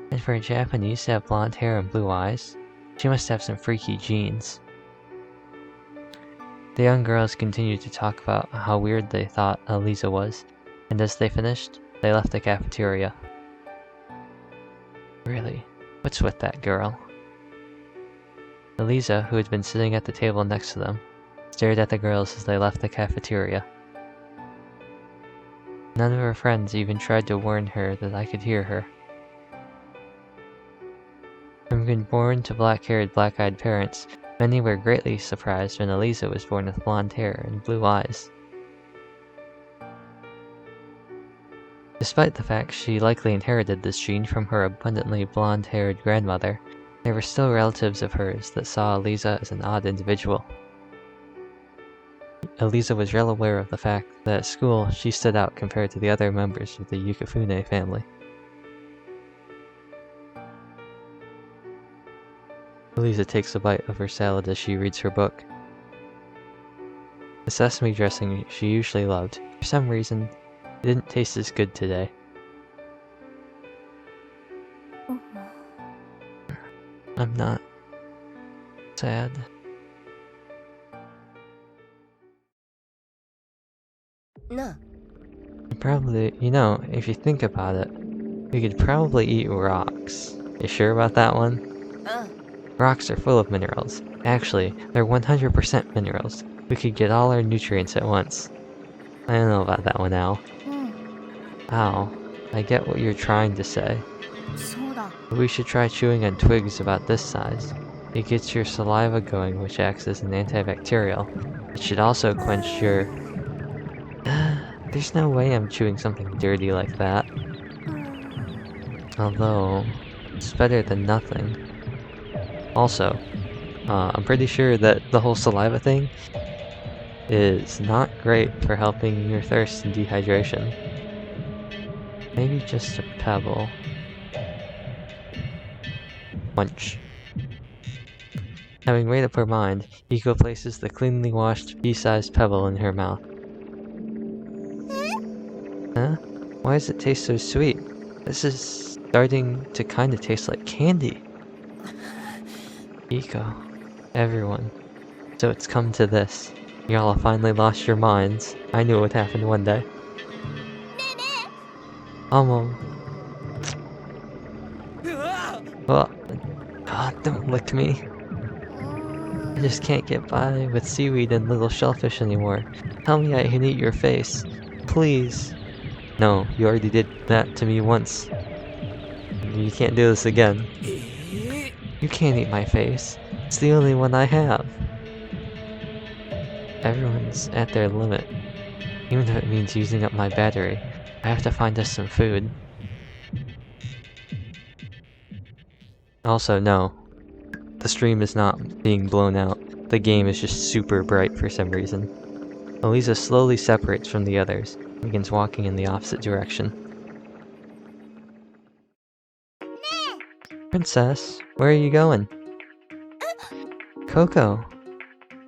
And for a Japanese to have blonde hair and blue eyes, she must have some freaky genes. The young girls continued to talk about how weird they thought Aliso was, and as they finished, they left the cafeteria. Really, what's with that girl? Aliso, who had been sitting at the table next to them, stared at the girls as they left the cafeteria. None of her friends even tried to warn her that I could hear her. Having been born to black-haired, black-eyed parents, many were greatly surprised when Aliso was born with blonde hair and blue eyes. Despite the fact she likely inherited this gene from her abundantly blonde-haired grandmother, there were still relatives of hers that saw Aliso as an odd individual. Aliso was well aware of the fact that at school she stood out compared to the other members of the Yukifune family. Aliso takes a bite of her salad as she reads her book. The sesame dressing she usually loved, for some reason, it didn't taste as good today. I'm not sad.
No.
Probably, if you think about it, we could probably eat rocks. You sure about that one? Rocks are full of minerals. Actually, they're 100% minerals. We could get all our nutrients at once. I don't know about that one, Al. Ow, I get what you're trying to say. But we should try chewing on twigs about this size. It gets your saliva going, which acts as an antibacterial. It should also quench your... There's no way I'm chewing something dirty like that. Although, it's better than nothing. Also, I'm pretty sure that the whole saliva thing is not great for helping your thirst and dehydration. Maybe just a pebble. Munch. Having made up her mind, Hiko places the cleanly washed pea-sized pebble in her mouth. Huh? Why does it taste so sweet? This is starting to kinda taste like candy. Hiko. Everyone. So it's come to this. Y'all have finally lost your minds. I knew it would happen one day. Almost. Well, God, don't lick me. I just can't get by with seaweed and little shellfish anymore. Tell me I can eat your face. Please. No, you already did that to me once. You can't do this again. You can't eat my face. It's the only one I have. Everyone's at their limit. Even if it means using up my battery, I have to find us some food. Also, no. The stream is not being blown out. The game is just super bright for some reason. Eliza slowly separates from the others and begins walking in the opposite direction. Princess, where are you going? Coco.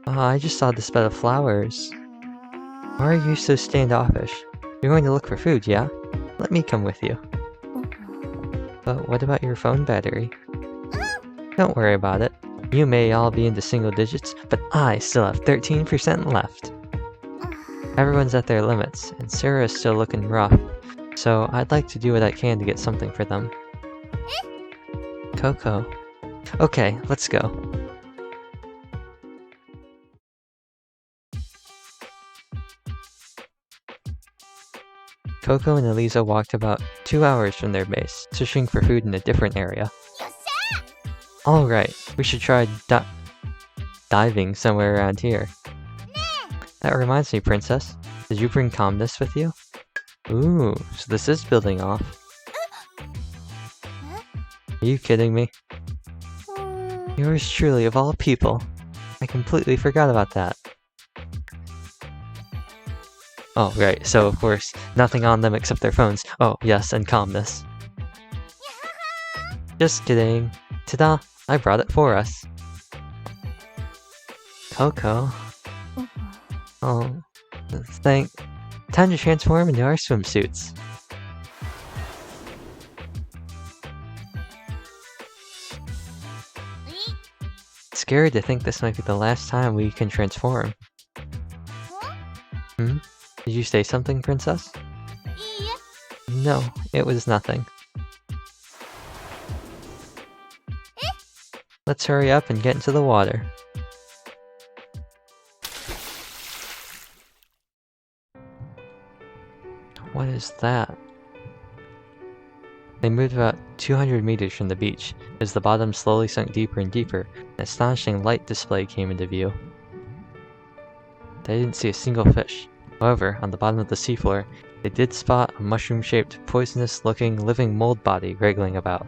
I just saw this bed of flowers. Why are you so standoffish? You're going to look for food, yeah? Let me come with you. But what about your phone battery? Don't worry about it. You may all be into single digits, but I still have 13% left. Everyone's at their limits, and Sarah is still looking rough, so I'd like to do what I can to get something for them. Coco. Okay, let's go. Coco and Eliza walked about 2 hours from their base, searching for food in a different area. Alright, we should try diving somewhere around here. That reminds me, Princess. Did you bring calmness with you? Ooh, so this is building off. Are you kidding me? Yours truly, of all people. I completely forgot about that. Oh, right, so of course, nothing on them except their phones. Oh, yes, and calmness. Just kidding. Ta-da! I brought it for us. Coco. Oh, time to transform into our swimsuits. Scary to think this might be the last time we can transform. Hmm? Did you say something, Princess? No, it was nothing. Let's hurry up and get into the water. What is that? They moved about 200 meters from the beach. As the bottom slowly sunk deeper and deeper, an astonishing light display came into view. They didn't see a single fish. However, on the bottom of the seafloor, they did spot a mushroom-shaped, poisonous-looking living mold body wriggling about.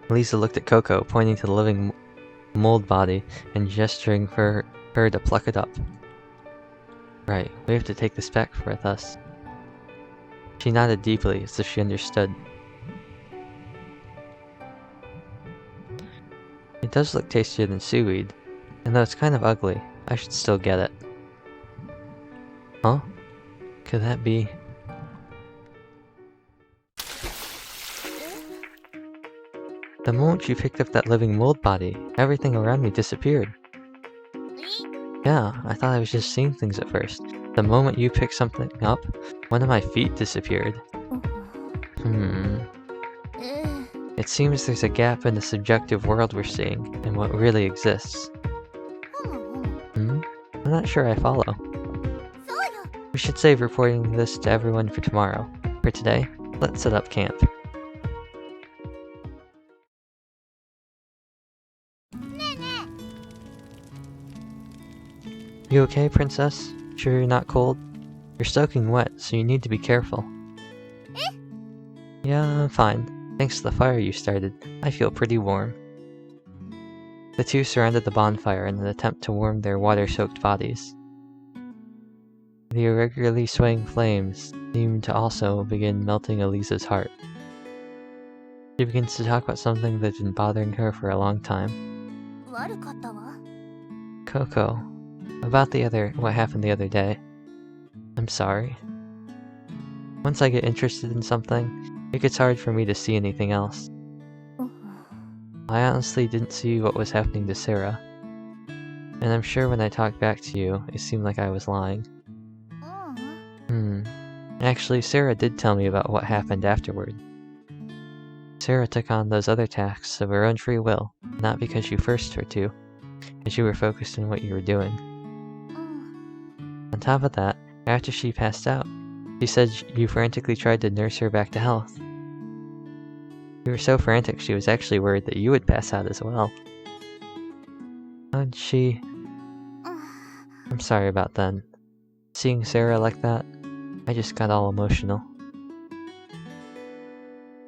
Lisa looked at Coco, pointing to the living mold body and gesturing for her to pluck it up. Right, we have to take this back with us. She nodded deeply, as if she understood. It does look tastier than seaweed, and though it's kind of ugly, I should still get it. Huh? Could that be... The moment you picked up that living mold body, everything around me disappeared. Yeah, I thought I was just seeing things at first. The moment you picked something up, one of my feet disappeared. It seems there's a gap in the subjective world we're seeing, and what really exists. I'm not sure I follow. We should save reporting this to everyone for tomorrow. For today, let's set up camp. You okay, Princess? Sure you're not cold? You're soaking wet, so you need to be careful. Yeah, I'm fine. Thanks to the fire you started, I feel pretty warm. The two surrounded the bonfire in an attempt to warm their water-soaked bodies. The irregularly swaying flames seemed to also begin melting Elisa's heart. She begins to talk about something that's been bothering her for a long time. Coco, about what happened the other day. I'm sorry. Once I get interested in something, it gets hard for me to see anything else. I honestly didn't see what was happening to Sarah. And I'm sure when I talked back to you, it seemed like I was lying. Actually, Sarah did tell me about what happened afterward. Sarah took on those other tasks of her own free will, not because you forced her to, as you were focused on what you were doing. On top of that, after she passed out, she said you frantically tried to nurse her back to health. You were so frantic she was actually worried that you would pass out as well. How'd she... I'm sorry about that. Seeing Sarah like that, I just got all emotional.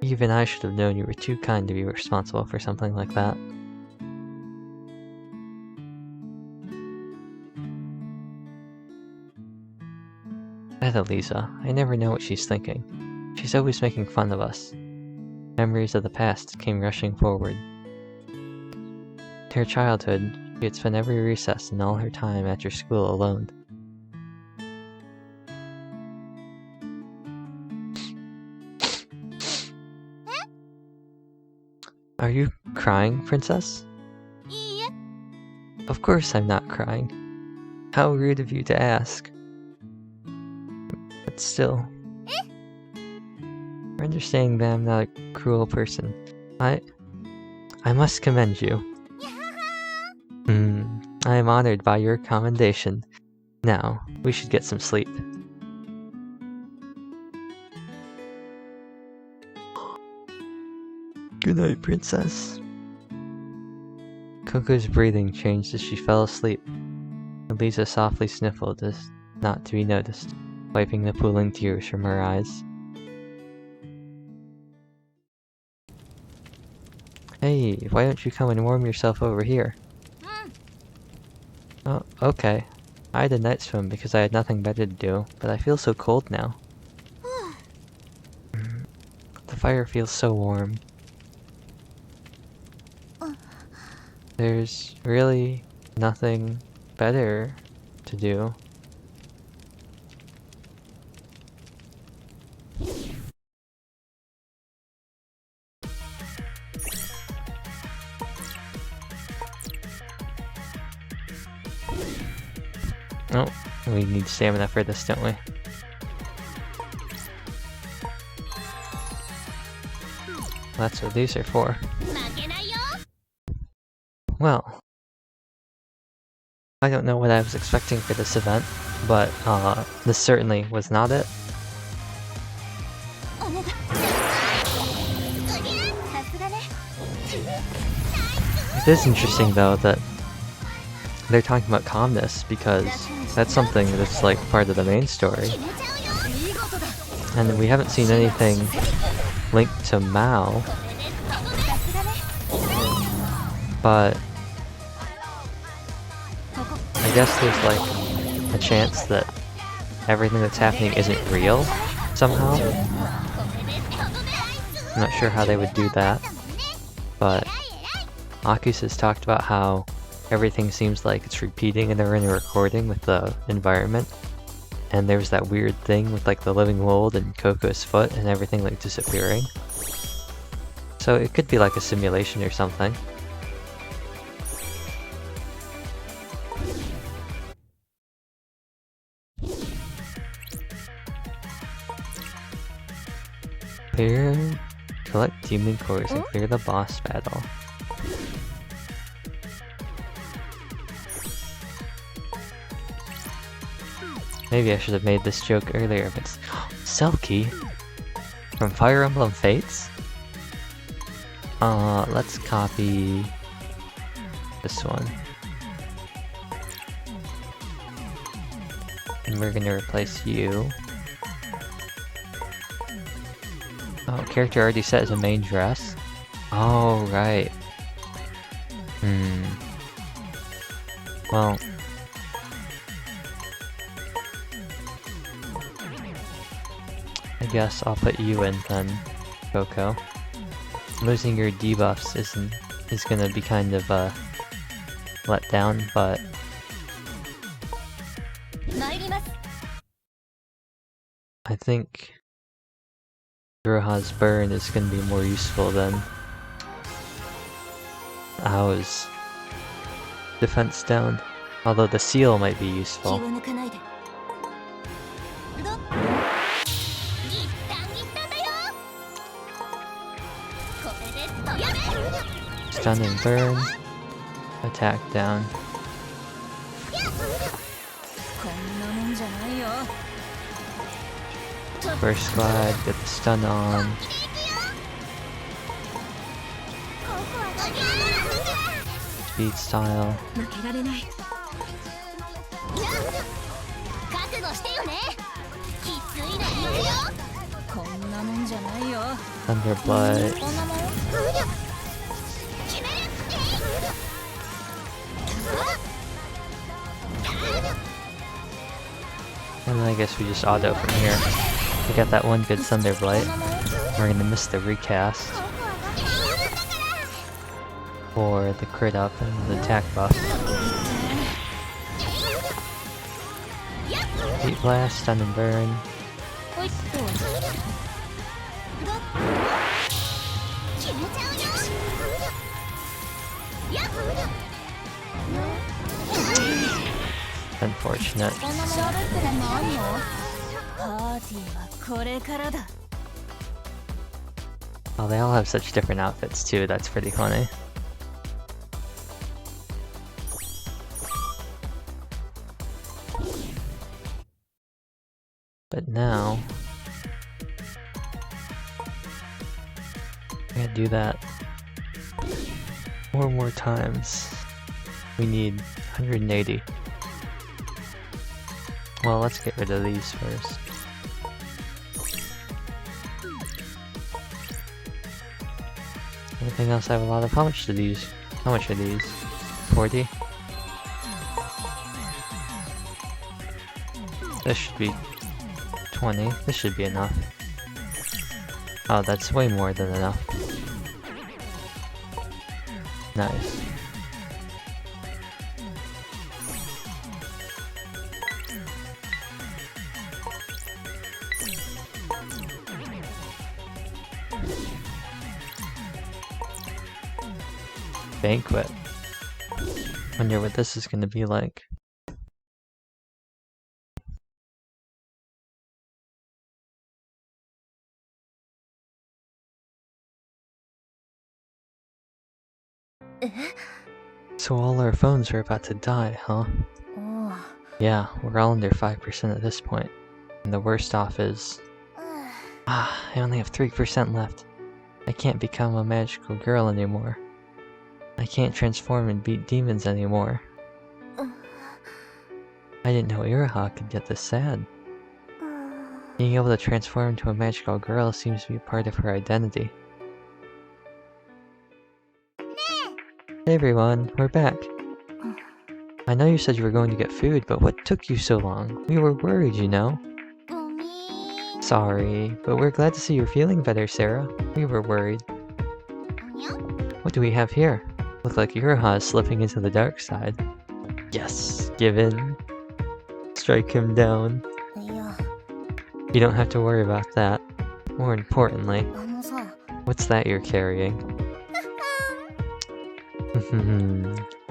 Even I should have known you were too kind to be responsible for something like that. That Elisa, I never know what she's thinking. She's always making fun of us. Memories of the past came rushing forward. Her childhood, she had spent every recess and all her time after school alone. Are you crying, Princess? Of course I'm not crying. How rude of you to ask. But still, for understanding that I'm not a cruel person, I must commend you. I am honored by your commendation. Now, we should get some sleep. Good night, Princess. Coco's breathing changed as she fell asleep. Elisa softly sniffled as not to be noticed, wiping the pooling tears from her eyes. Hey, why don't you come and warm yourself over here? Oh, okay. I had a night swim because I had nothing better to do, but I feel so cold now. The fire feels so warm. There's really nothing better to do. Oh, we need stamina for this, don't we? That's what these are for. Well, I don't know what I was expecting for this event, but this certainly was not it. It is interesting though that they're talking about calmness because that's something that's like part of the main story. And we haven't seen anything linked to Mao. But I guess there's like a chance that everything that's happening isn't real somehow. I'm not sure how they would do that, but Akis has talked about how everything seems like it's repeating and they're in a recording with the environment. And there's that weird thing with like the living mold and Coco's foot and everything like disappearing. So it could be like a simulation or something. Collect demon cores and clear the boss battle. Maybe I should have made this joke earlier, but Selkie from Fire Emblem Fates? Let's copy this one. And we're gonna replace you. Oh, character already set as a main dress? Oh, right. Well... I guess I'll put you in then, Coco. Losing your debuffs is gonna be kind of let down, but... I think Roha's burn is gonna be more useful than Ao's defense down. Although the seal might be useful. Stunning burn. Attack down. First squad, get the stun on. Speed style. Thunderblood. And then I guess we just auto from here. We got that one good Thunderblight. We're gonna miss the recast for the crit up and the attack buff. Heat Blast, Stun and Burn. Unfortunate. Oh, they all have such different outfits too, that's pretty funny. But now, I gotta do that 4 more times. We need 180. Well, let's get rid of these first. Anything else I have a lot of? How much are these? 40? This should be 20. This should be enough. Oh, that's way more than enough. Nice. Banquet. Wonder what this is gonna be like. So all our phones are about to die, huh? Yeah, we're all under 5% at this point. And the worst off is... I only have 3% left. I can't become a magical girl anymore. I can't transform and beat demons anymore. I didn't know Iraha could get this sad. Being able to transform into a magical girl seems to be part of her identity. Hey everyone, we're back. I know you said you were going to get food, but what took you so long? We were worried, you know. Sorry, but we're glad to see you're feeling better, Sarah. We were worried. What do we have here? Look like Iraha is slipping into the dark side. Yes, give in. Strike him down. You don't have to worry about that. More importantly, what's that you're carrying?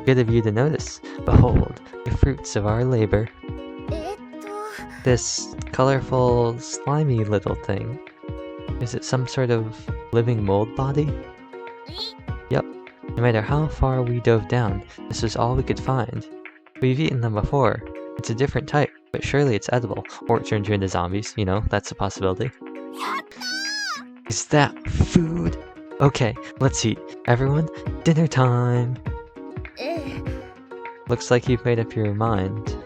Good of you to notice. Behold, the fruits of our labor. This colorful, slimy little thing. Is it some sort of living mold body? Yep. No matter how far we dove down, this was all we could find. We've eaten them before. It's a different type, but surely it's edible. Or it turns you into zombies, you know, that's a possibility. Is that food? Okay, let's eat. Everyone, dinner time! Looks like you've made up your mind.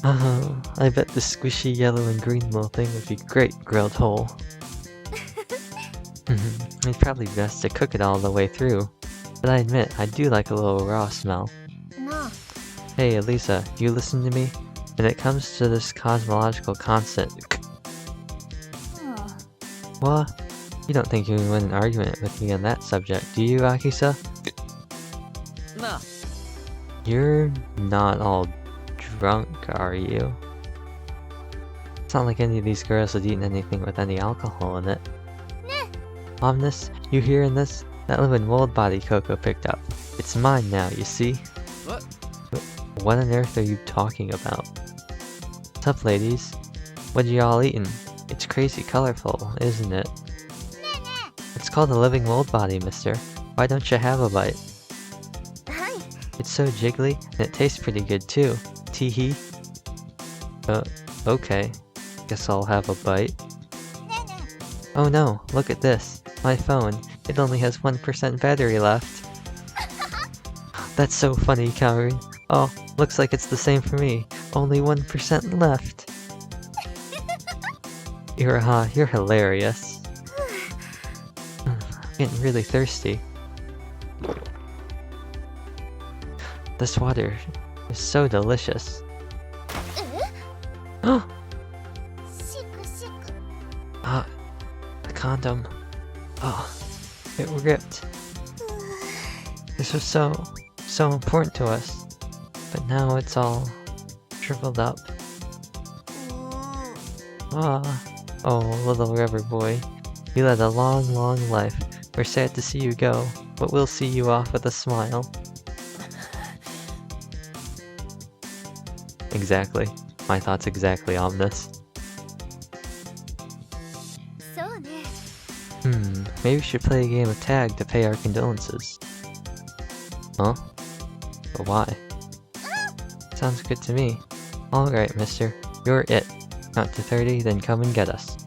Oh, I bet the squishy yellow and green little thing would be great grilled whole. It's probably best to cook it all the way through, but I admit I do like a little raw smell. Hey Elisa, you listen to me? When it comes to this cosmological constant... What? You don't think you can win an argument with me on that subject, do you, Akisa?
No.
You're not all drunk, are you? It's not like any of these girls had eaten anything with any alcohol in it. Omnis, you hearing this? That living mold body Coco picked up. It's mine now, you see?
What?
What on earth are you talking about? What's up, ladies? What are y'all eating? It's crazy colorful, isn't it? It's called a living mold body, mister. Why don't you have a bite? It's so jiggly, and it tastes pretty good too. Teehee. Okay. Guess I'll have a bite. Oh no, look at this. My phone. It only has 1% battery left. That's so funny, Kaoru. Oh, looks like it's the same for me. Only 1% left. Iraha, you're hilarious. I'm getting really thirsty. This water is so delicious. Oh! The condom. Oh, it ripped. This was so important to us. But now it's all shriveled up. Oh, little rubber boy. You led a long, long life. We're sad to see you go, but we'll see you off with a smile. Exactly. My thoughts exactly on this. Maybe we should play a game of tag to pay our condolences. Huh? But why? Sounds good to me. Alright, mister. You're it. Count to 30, then come and get us.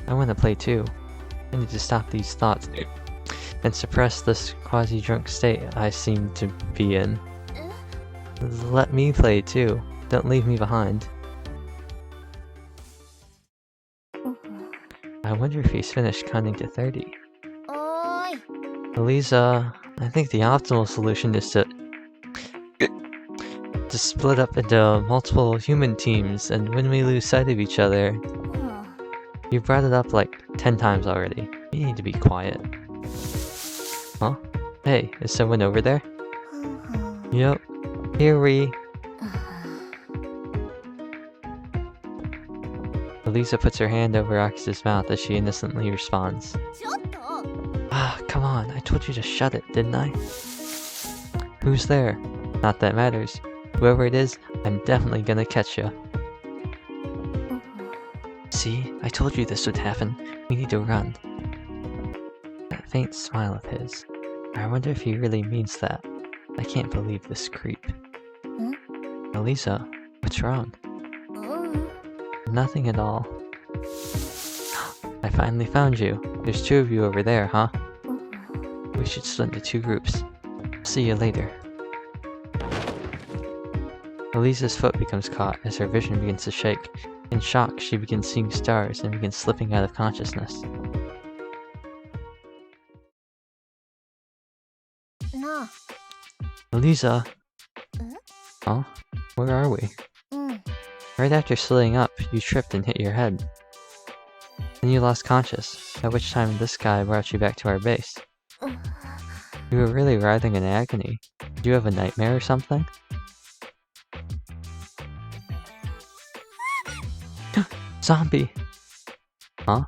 I want to play too. I need to stop these thoughts and suppress this quasi-drunk state I seem to be in. Let me play too. Don't leave me behind. I wonder if he's finished counting to 30. Elisa, I think the optimal solution is to split up into multiple human teams, and when we lose sight of each other... You brought it up like 10 times already. You need to be quiet. Huh? Hey, is someone over there? Yep. Here we... Elisa puts her hand over Akisu's mouth as she innocently responds. Ah, come on, I told you to shut it, didn't I? Who's there? Not that matters. Whoever it is, I'm definitely gonna catch ya. See, I told you this would happen. We need to run. That faint smile of his. I wonder if he really means that. I can't believe this creep. Elisa, what's wrong? Nothing at all. I finally found you. There's 2 of you over there, huh? We should split into 2 groups. See you later. Elisa's foot becomes caught as her vision begins to shake. In shock, she begins seeing stars and begins slipping out of consciousness. Elisa! Huh? Where are we? Right after sliding up, you tripped and hit your head. Then you lost conscious, at which time this guy brought you back to our base. You were really writhing in agony. Did you have a nightmare or something? Zombie! Huh?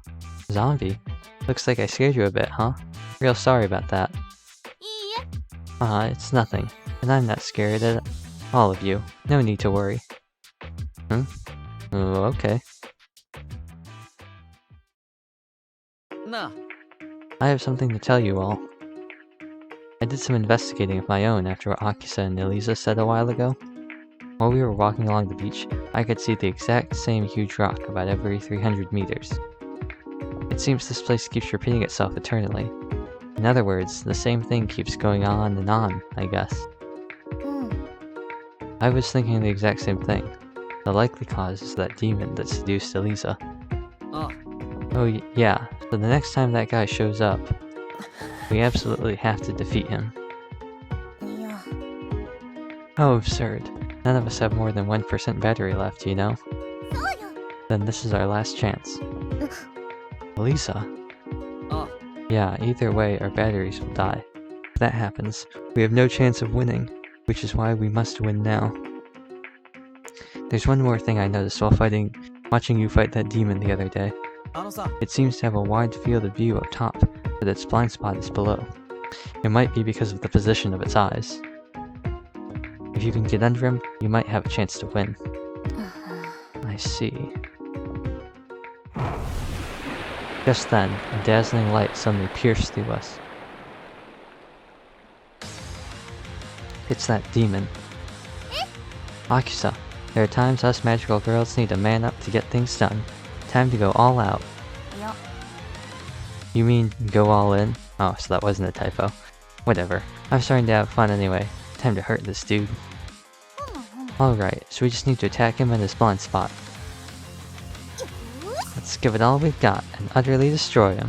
Zombie? Looks like I scared you a bit, huh? Real sorry about that. It's nothing. And I'm not scared at all of you. No need to worry. Oh, okay.
No.
I have something to tell you all. I did some investigating of my own after what Akisa and Elisa said a while ago. While we were walking along the beach, I could see the exact same huge rock about every 300 meters. It seems this place keeps repeating itself eternally. In other words, the same thing keeps going on and on, I guess. I was thinking the exact same thing. The likely cause is that demon that seduced Elisa. Oh yeah, so the next time that guy shows up, we absolutely have to defeat him. How absurd. None of us have more than 1% battery left, you know? Then this is our last chance. Elisa? Yeah, either way, our batteries will die. If that happens, we have no chance of winning, which is why we must win now. There's one more thing I noticed while watching you fight that demon the other day. It seems to have a wide field of view up top, but its blind spot is below. It might be because of the position of its eyes. If you can get under him, you might have a chance to win. I see. Just then, a dazzling light suddenly pierced through us. it's that demon. Akusa, there are times us magical girls need to man up to get things done. Time to go all out.
Yeah.
You mean go all in? Oh, so that wasn't a typo. Whatever. I'm starting to have fun anyway. Time to hurt this dude. Alright, so we just need to attack him in his blind spot. Let's give it all we've got and utterly destroy him.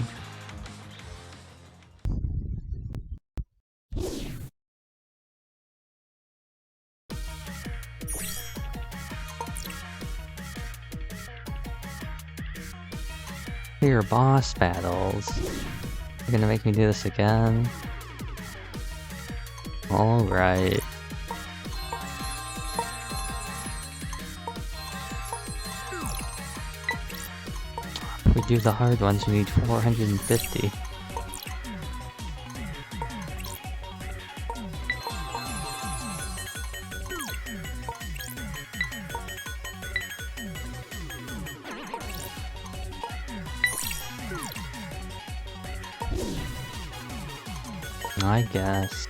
Here, boss battles. You're gonna make me do this again? Alright. If we do the hard ones, we need 450. I guess.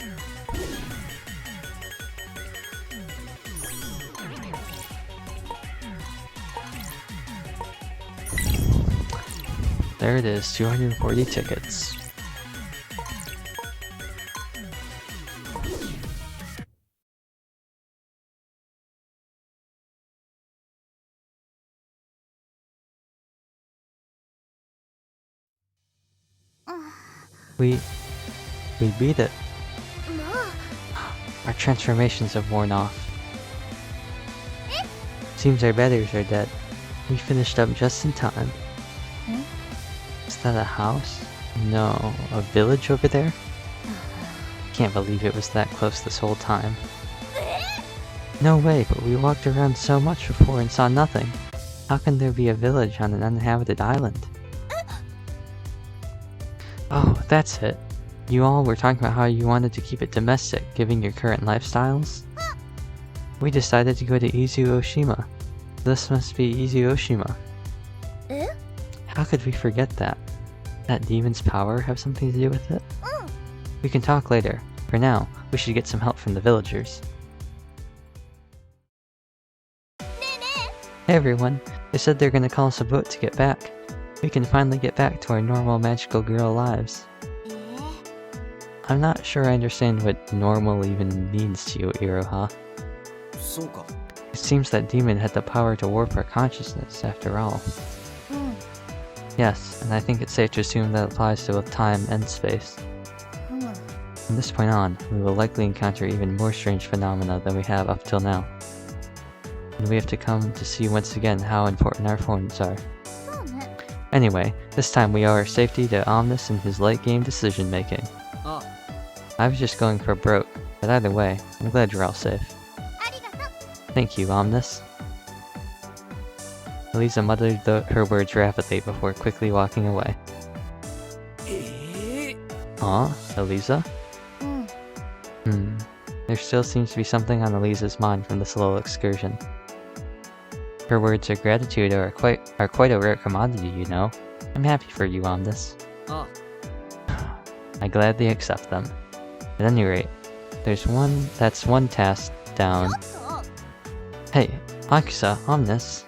There it is, 240 tickets. We beat it. Our transformations have worn off. Seems our batters are dead. We finished up just in time. Is that a house? No, a village over there? Can't believe it was that close this whole time. No way, but we walked around so much before and saw nothing. How can there be a village on an uninhabited island? Oh, that's it. You all were talking about how you wanted to keep it domestic, given your current lifestyles? We decided to go to Izuoshima. This must be Izuoshima. How could we forget that? That demon's power have something to do with it? We can talk later. For now, we should get some help from the villagers. Hey everyone, they said they're gonna call us a boat to get back. We can finally get back to our normal magical girl lives. I'm not sure I understand what normal even means to you, Iroha. It seems that demon had the power to warp our consciousness, after all. Yes, and I think it's safe to assume that applies to both time and space. From this point on, we will likely encounter even more strange phenomena than we have up till now. And we have to come to see once again how important our phones are. Anyway, this time we owe our safety to Omnis and his late game decision making. I was just going for broke, but either way, I'm glad you're all safe. Thank you, Omnis. Elisa muttered her words rapidly before quickly walking away. Aw, Elisa? There still seems to be something on Elisa's mind from this little excursion. Her words of gratitude are quite a rare commodity, you know. I'm happy for you, Omnis. I gladly accept them. At any rate, that's one task down. Hey, Akusa, Omnis.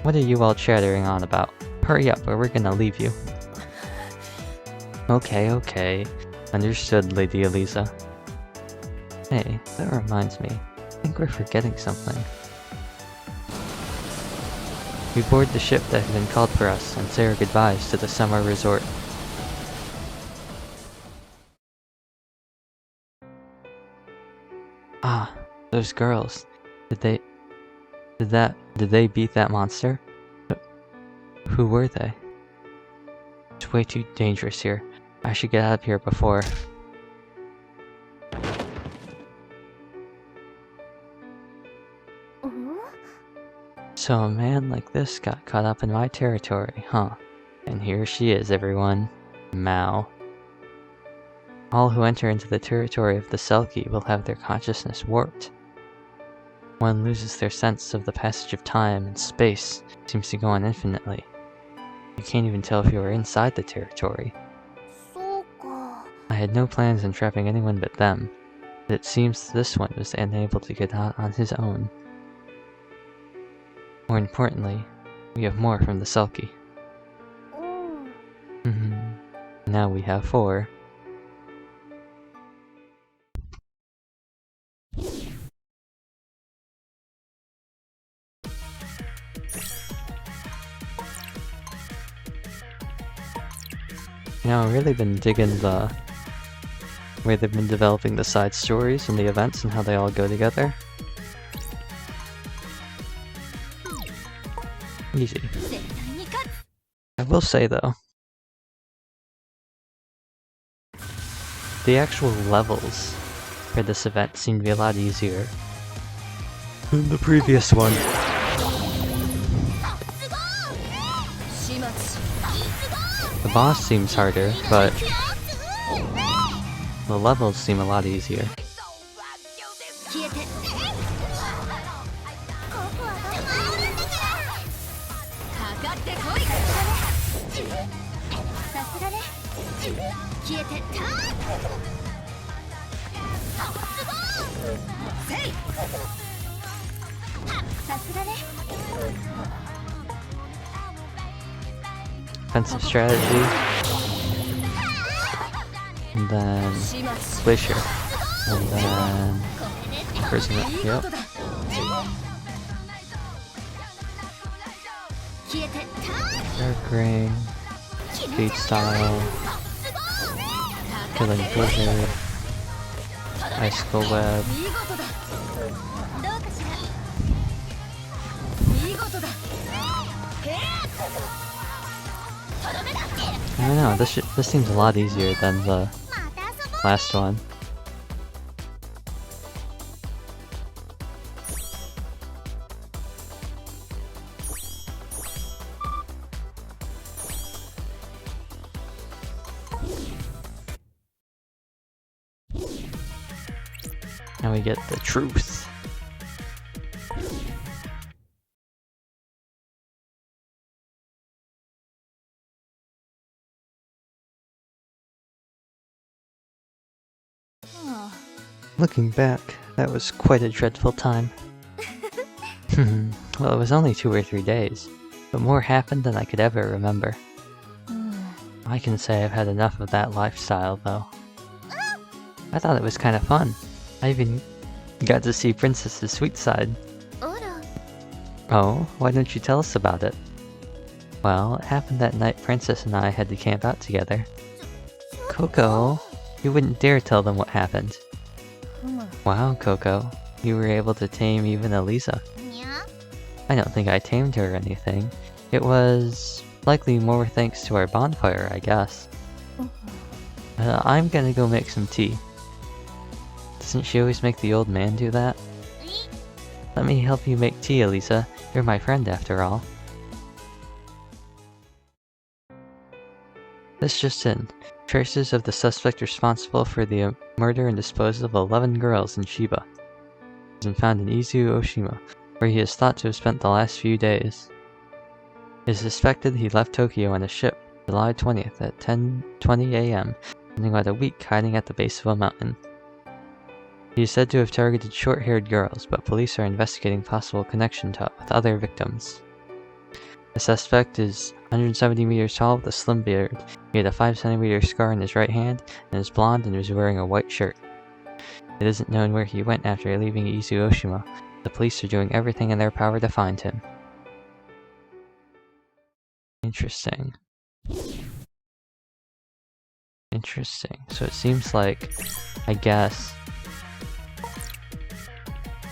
What are you all chattering on about? Hurry up or we're gonna leave you. Okay. Understood, Lady Elisa. Hey, that reminds me. I think we're forgetting something. We board the ship that had been called for us and say our goodbyes to the summer resort. Ah, those girls. Did they beat that monster? Who were they? It's way too dangerous here. I should get out of here before... So a man like this got caught up in my territory, huh? And here she is, everyone. Mao. All who enter into the territory of the Selkie will have their consciousness warped. One loses their sense of the passage of time, and space seems to go on infinitely. You can't even tell if you are inside the territory. I had no plans on trapping anyone but them. It seems this one was unable to get out on his own. More importantly, we have more from the Selkie. Now we have 4. I've really been digging the way they've been developing the side stories and the events and how they all go together. Easy. I will say though, the actual levels for this event seem to be a lot easier than the previous one. The boss seems harder, but the levels seem a lot easier. Defensive strategy, and then Glacier, and then Prisoner. Yep. Dark Ring, Fate Style, Killing Blizzard, Icicle Web. I don't know, this seems a lot easier than the last one. Now we get the truth. Looking back, that was quite a dreadful time. Well, it was only 2 or 3 days, but more happened than I could ever remember. I can say I've had enough of that lifestyle, though. I thought it was kind of fun. I even got to see Princess's sweet side. Oh, why don't you tell us about it? Well, it happened that night Princess and I had to camp out together. Coco, you wouldn't dare tell them what happened. Wow, Coco, you were able to tame even Elisa. I don't think I tamed her or anything. It was likely more thanks to our bonfire, I guess. I'm gonna go make some tea. Doesn't she always make the old man do that? Let me help you make tea, Elisa. You're my friend after all. This just in. Traces of the suspect responsible for the murder and disposal of 11 girls in Shiba has been found in Izu Oshima, where he is thought to have spent the last few days. It is suspected he left Tokyo on a ship July 20th at 10:20 a.m., spending about a week hiding at the base of a mountain. He is said to have targeted short-haired girls, but police are investigating possible connection with other victims. The suspect is 170 meters tall with a slim beard. He had a 5cm scar on his right hand and is blonde and was wearing a white shirt. It isn't known where he went after leaving Izu Oshima. The police are doing everything in their power to find him. Interesting. Interesting. So it seems like, I guess,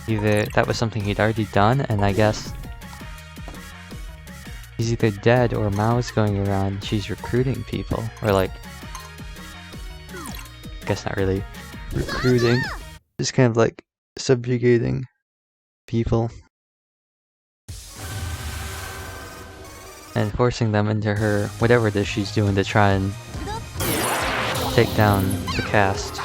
either that was something he'd already done, and I guess he's either dead or Mao's going around and she's recruiting people. Or like, I guess not really recruiting, just kind of like subjugating people. And forcing them into her, whatever it is she's doing to try and take down the cast.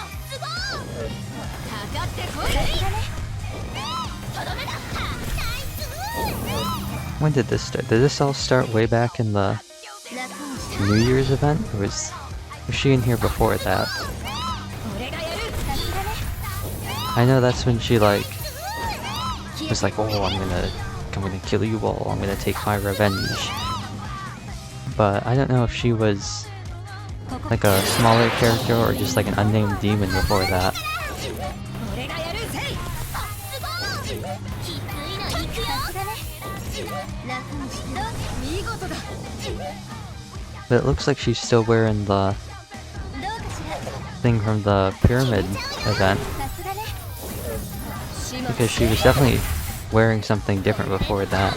When did this start? Did this all start way back in the New Year's event? Or was she in here before that? I know that's when she like was like, oh, I'm gonna kill you all, I'm gonna take my revenge. But I don't know if she was like a smaller character or just like an unnamed demon before that. But it looks like she's still wearing the thing from the pyramid event, because she was definitely wearing something different before that.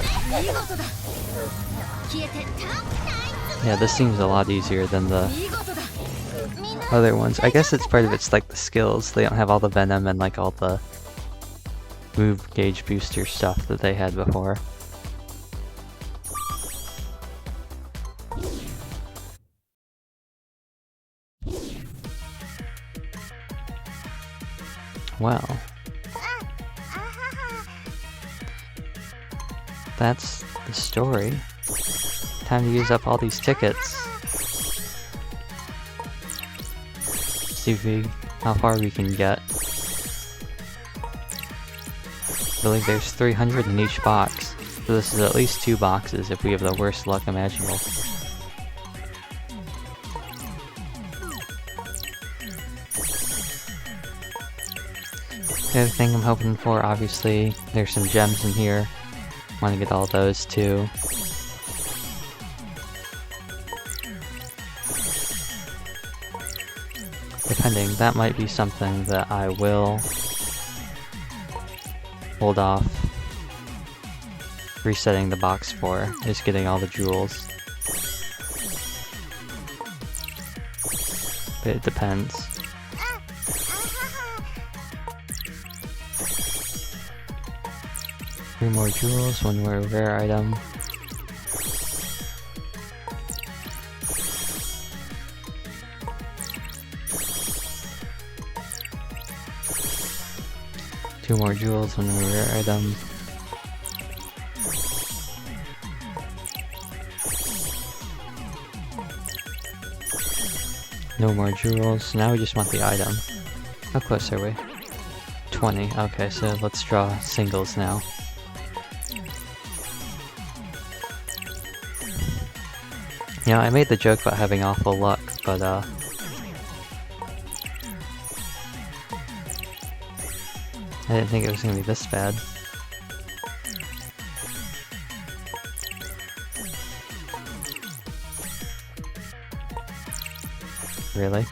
Yeah, this seems a lot easier than the other ones. I guess it's part of it's like the skills. They don't have all the venom and like all the move gauge booster stuff that they had before. Well, that's the story. Time to use up all these tickets. See how far we can get. I believe there's 300 in each box, so this is at least 2 boxes if we have the worst luck imaginable. The other thing I'm hoping for, obviously, there's some gems in here. Want to get all those too. Depending, that might be something that I will hold off resetting the box for, is getting all the jewels. But it depends. Three more jewels, 1 more rare item. Two more jewels, 1 more rare item. No more jewels. Now we just want the item. How close are we? 20. Okay, so let's draw singles now. You know, I made the joke about having awful luck, but I didn't think it was gonna be this bad. Really?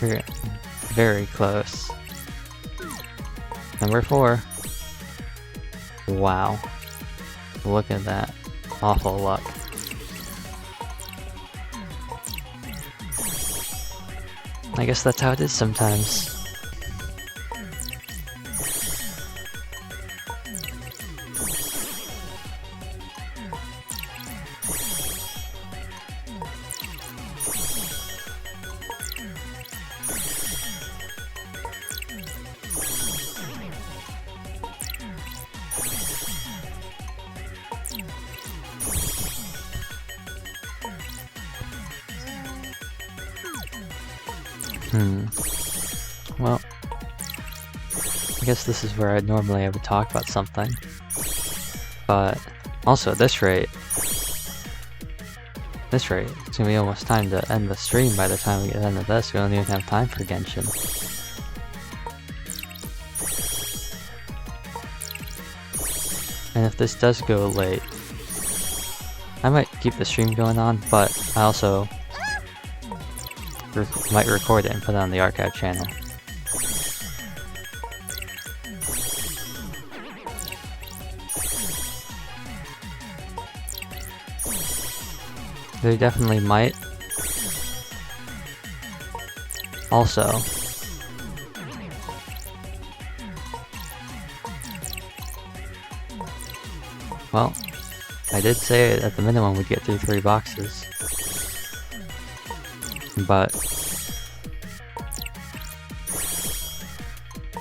We're very close. Number 4. Wow. Look at that. Awful luck. I guess that's how it is sometimes. Well, I guess this is where normally I would talk about something. But also at this rate, it's gonna be almost time to end the stream by the time we get into this. We don't even have time for Genshin. And if this does go late, I might keep the stream going on, but I also might record it and put it on the archive channel. They definitely might. Also, well, I did say at the minimum we'd get through 3 boxes. But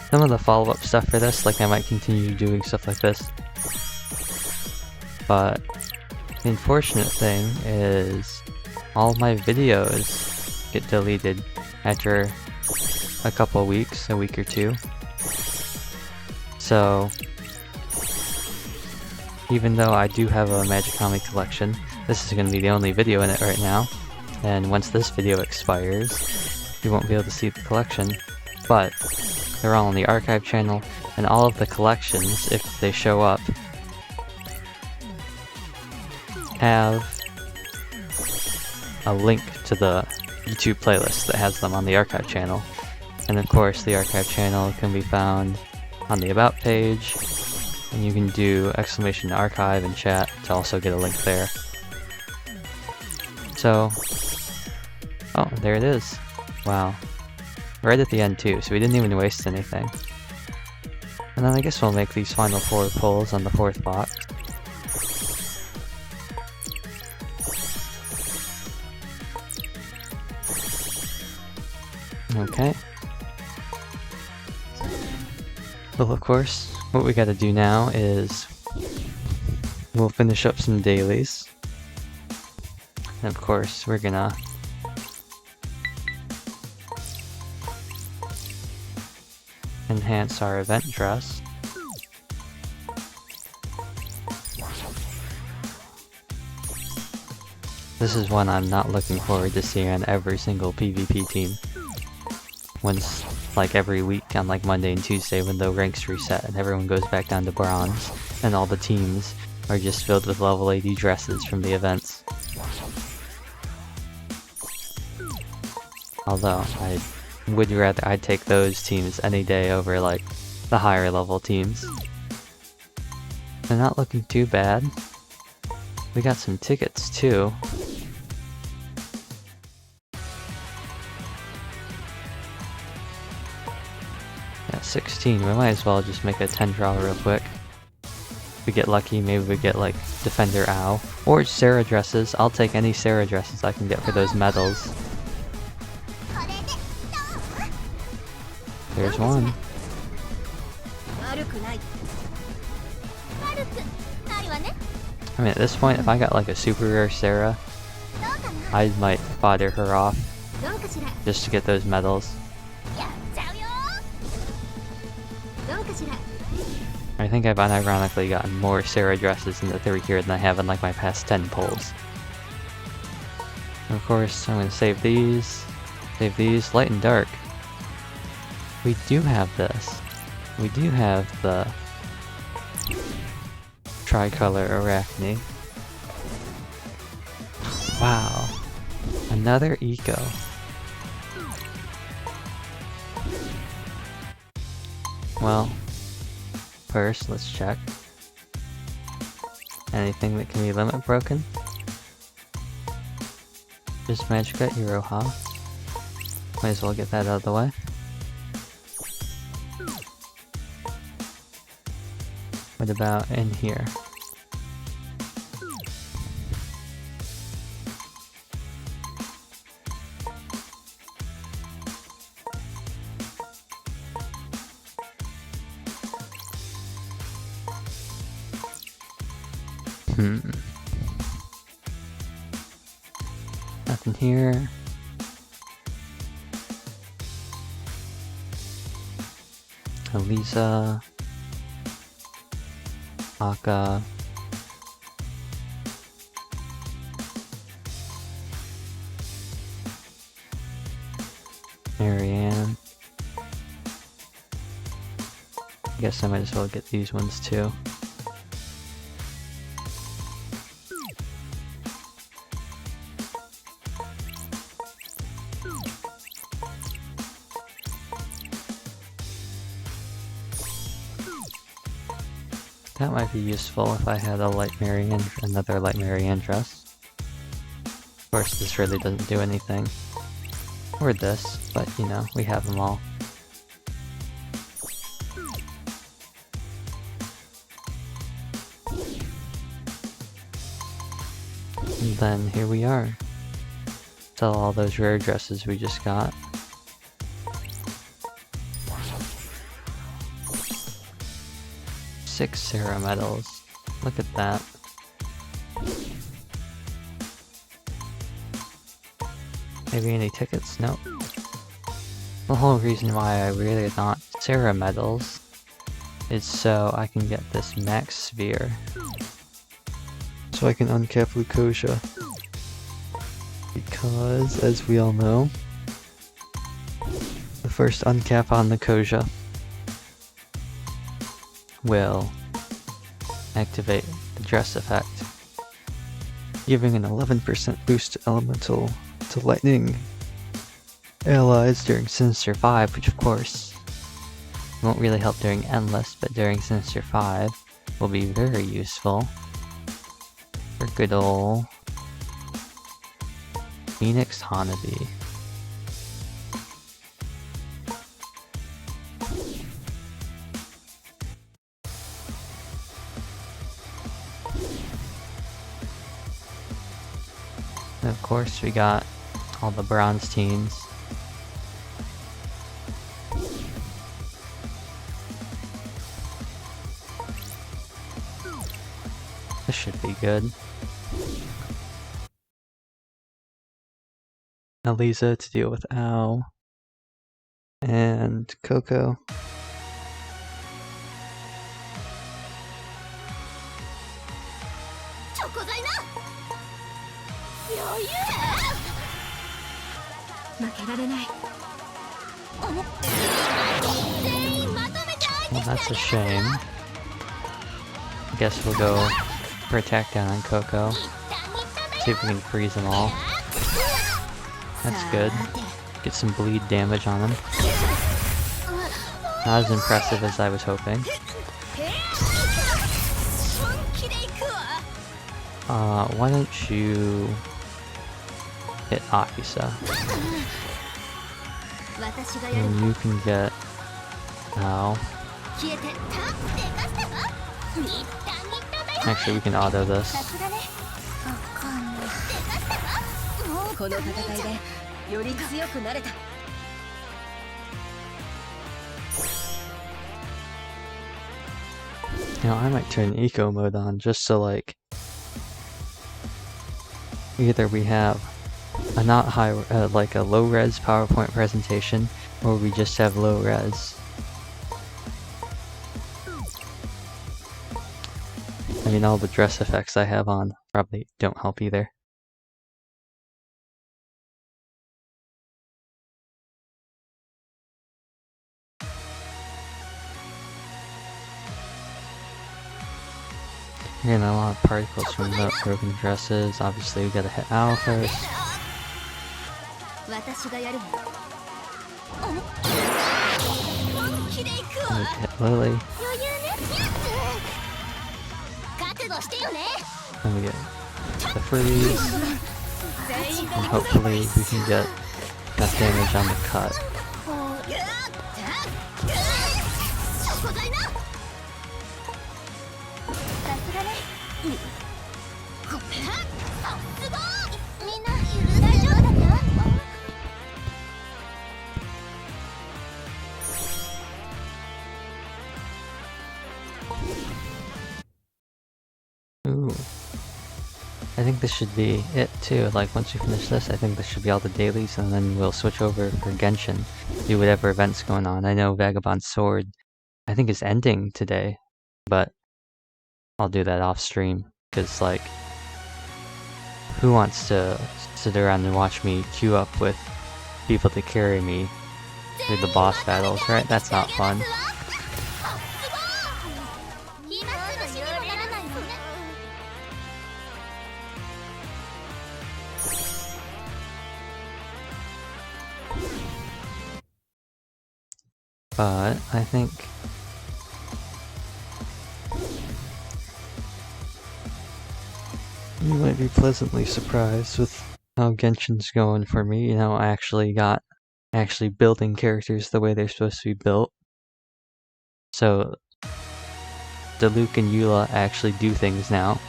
some of the follow-up stuff for this, like I might continue doing stuff like this. But The unfortunate thing is all my videos get deleted after a couple weeks, a week or two. So even though I do have a Magicami collection, this is going to be the only video in it right now, and once this video expires, you won't be able to see the collection, but they're all on the archive channel, and all of the collections, if they show up, have a link to the YouTube playlist that has them on the archive channel. And of course, the archive channel can be found on the About page, and you can do !archive in chat to also get a link there. So, oh, there it is. Wow. Right at the end too, so we didn't even waste anything. And then I guess we'll make these final 4 pulls on the 4th box. Okay. Well, of course, what we gotta do now is we'll finish up some dailies. And of course, we're gonna enhance our event dress. This is one I'm not looking forward to seeing on every single PvP team. Once, like every week on like Monday and Tuesday when the ranks reset and everyone goes back down to bronze, and all the teams are just filled with level 80 dresses from the events. Although, I'd take those teams any day over like the higher level teams. They're not looking too bad. We got some tickets too. Yeah, 16. We might as well just make a 10 draw real quick. If we get lucky, maybe we get like Defender Ow. Or Sarah dresses. I'll take any Sarah dresses I can get for those medals. There's one. I mean, at this point, if I got like a super rare Sarah, I might fodder her off just to get those medals. I think I've unironically gotten more Sarah dresses in the 3 here than I have in like my past 10 pulls. And of course, I'm gonna save these. Save these. Light and dark. We do have this. We do have the tricolor Arachne. Wow. Another eco. Well, first let's check. Anything that can be limit broken? Just Magicka Iroha. Might as well get that out of the way. What about in here? Nothing here. Elisa. Aka. Marianne. I guess I might as well get these ones too. That might be useful if I had a another Light Marianne dress. Of course, this really doesn't do anything. Or this, but you know, we have them all. And then here we are. Sell all those rare dresses we just got. Six Sarah medals. Look at that.
Maybe any tickets? Nope. The whole reason why I really want Sarah medals is so I can get this max sphere. So I can uncap Lucosia. Because, as we all know, the first uncap on Lucosia will activate the dress effect, giving an 11% boost to elemental to lightning allies during Sinister 5, which of course won't really help during Endless, but during Sinister 5 will be very useful for good ol' Phoenix Hanabi. And of course we got all the bronze teams. This should be good. Eliza to deal with Ao. And Coco. Well, that's a shame. I guess we'll go for attack down on Coco. See if we can freeze them all. That's good. Get some bleed damage on him. Not as impressive as I was hoping. Why don't you hit Akisa? And you can get Ao. Actually, we can auto this. You know, I might turn eco mode on just so like either we have a not high like a low res PowerPoint presentation, or we just have low res. I mean, all the dress effects I have on probably don't help either. We're getting a lot of particles from the broken dresses. Obviously, we gotta hit Ao first. We hit Lily. And we get the freeze. And hopefully we can get enough damage on the cut. Ooh. I think this should be it too. Like, once we finish this, I think this should be all the dailies, and then we'll switch over for Genshin. Do whatever event's going on. I know Vagabond Sword, I think, is ending today, but I'll do that off stream. Because, like, who wants to sit around and watch me queue up with people to carry me through the boss battles, right? That's not fun. But I think you might be pleasantly surprised with how Genshin's going for me. You know, I actually got building characters the way they're supposed to be built. So Diluc and Eula actually do things now.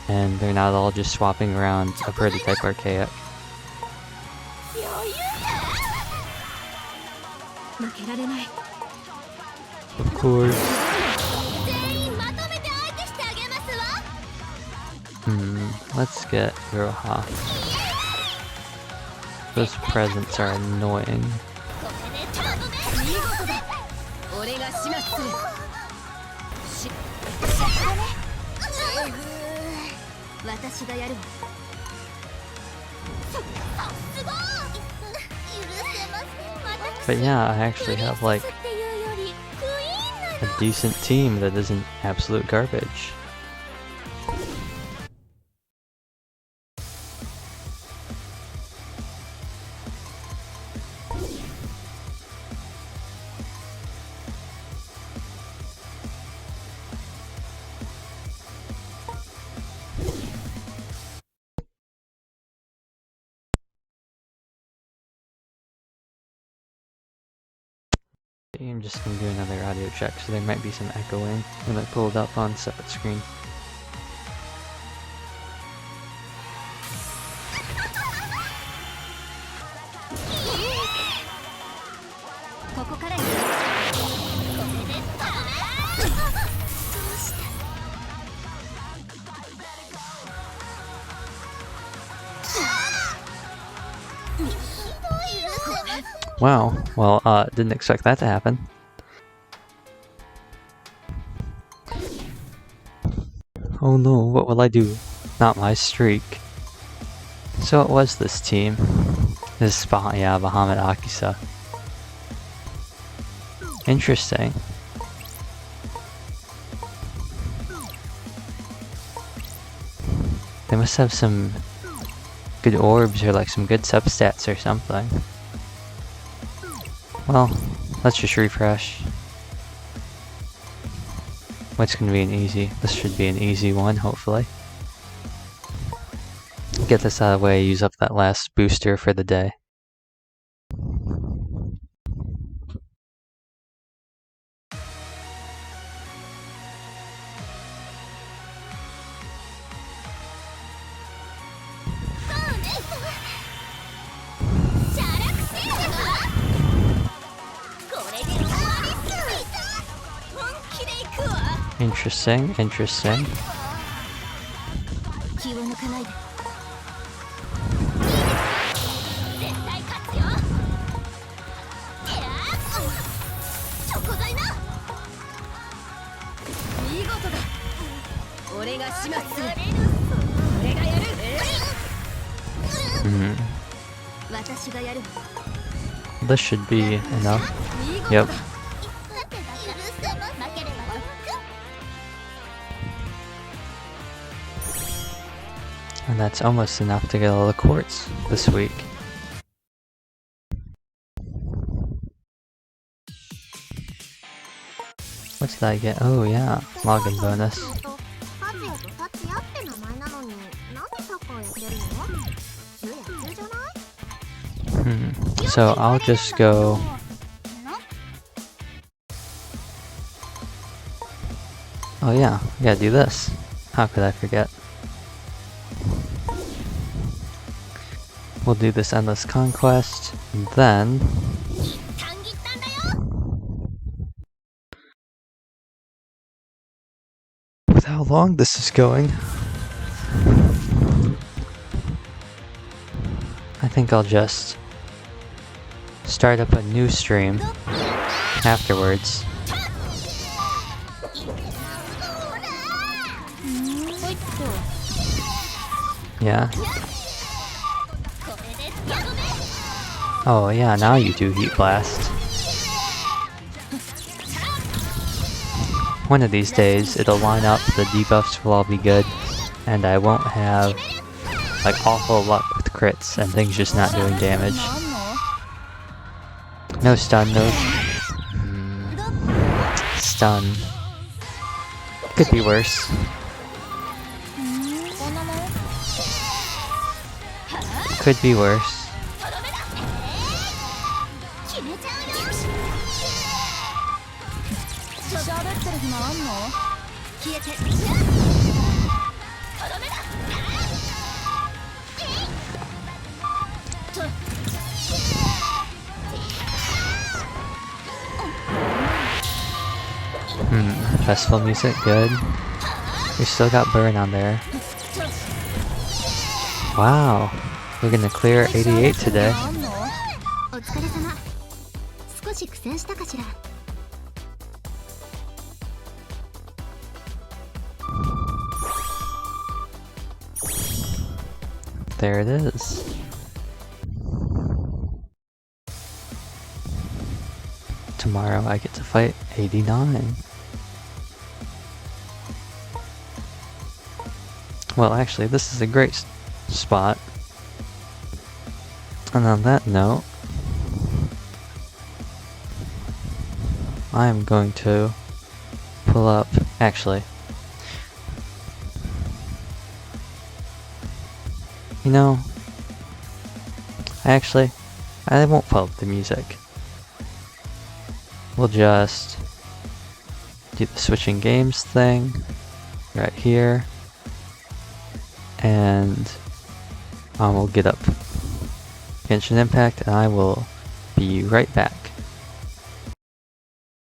And they're not all just swapping around a prototype Archaic. Of course. Let's get Iroha. Those presents are annoying. But yeah, I actually have like a decent team that isn't absolute garbage. I'm just gonna do another audio check, so there might be some echoing when I pull it up on separate screen. Wow, well, didn't expect that to happen. Oh no, what will I do? Not my streak. So it was this team. This, yeah, Bahamut Akisa. Interesting. They must have some good orbs or like some good substats or something. Well, let's just refresh. What's gonna be an easy? This should be an easy one, hopefully. Get this out of the way, use up that last booster for the day. Interesting, interesting. This should be enough. Yep. And that's almost enough to get all the quartz this week. What did I get? Oh yeah, login bonus. So I'll just go... Oh yeah, we gotta do this. How could I forget? We'll do this endless conquest, and then... With how long this is going, I think I'll just start up a new stream afterwards. Yeah. Oh yeah, now you do Heat Blast. One of these days, it'll line up, the debuffs will all be good, and I won't have like awful luck with crits and things just not doing damage. No stun though. Stun. Could be worse. Could be worse. Festival music, good. We still got burn on there. Wow. We're gonna clear 88 today.
お疲れ様。少し苦戦したかしら。
There it is. Tomorrow I get to fight 89. Well, actually, this is a great spot. And on that note, I'm going to pull up, actually, you know, I won't pull up the music. We'll just do the switching games thing right here, and we'll get up Genshin Impact, and I will be right back.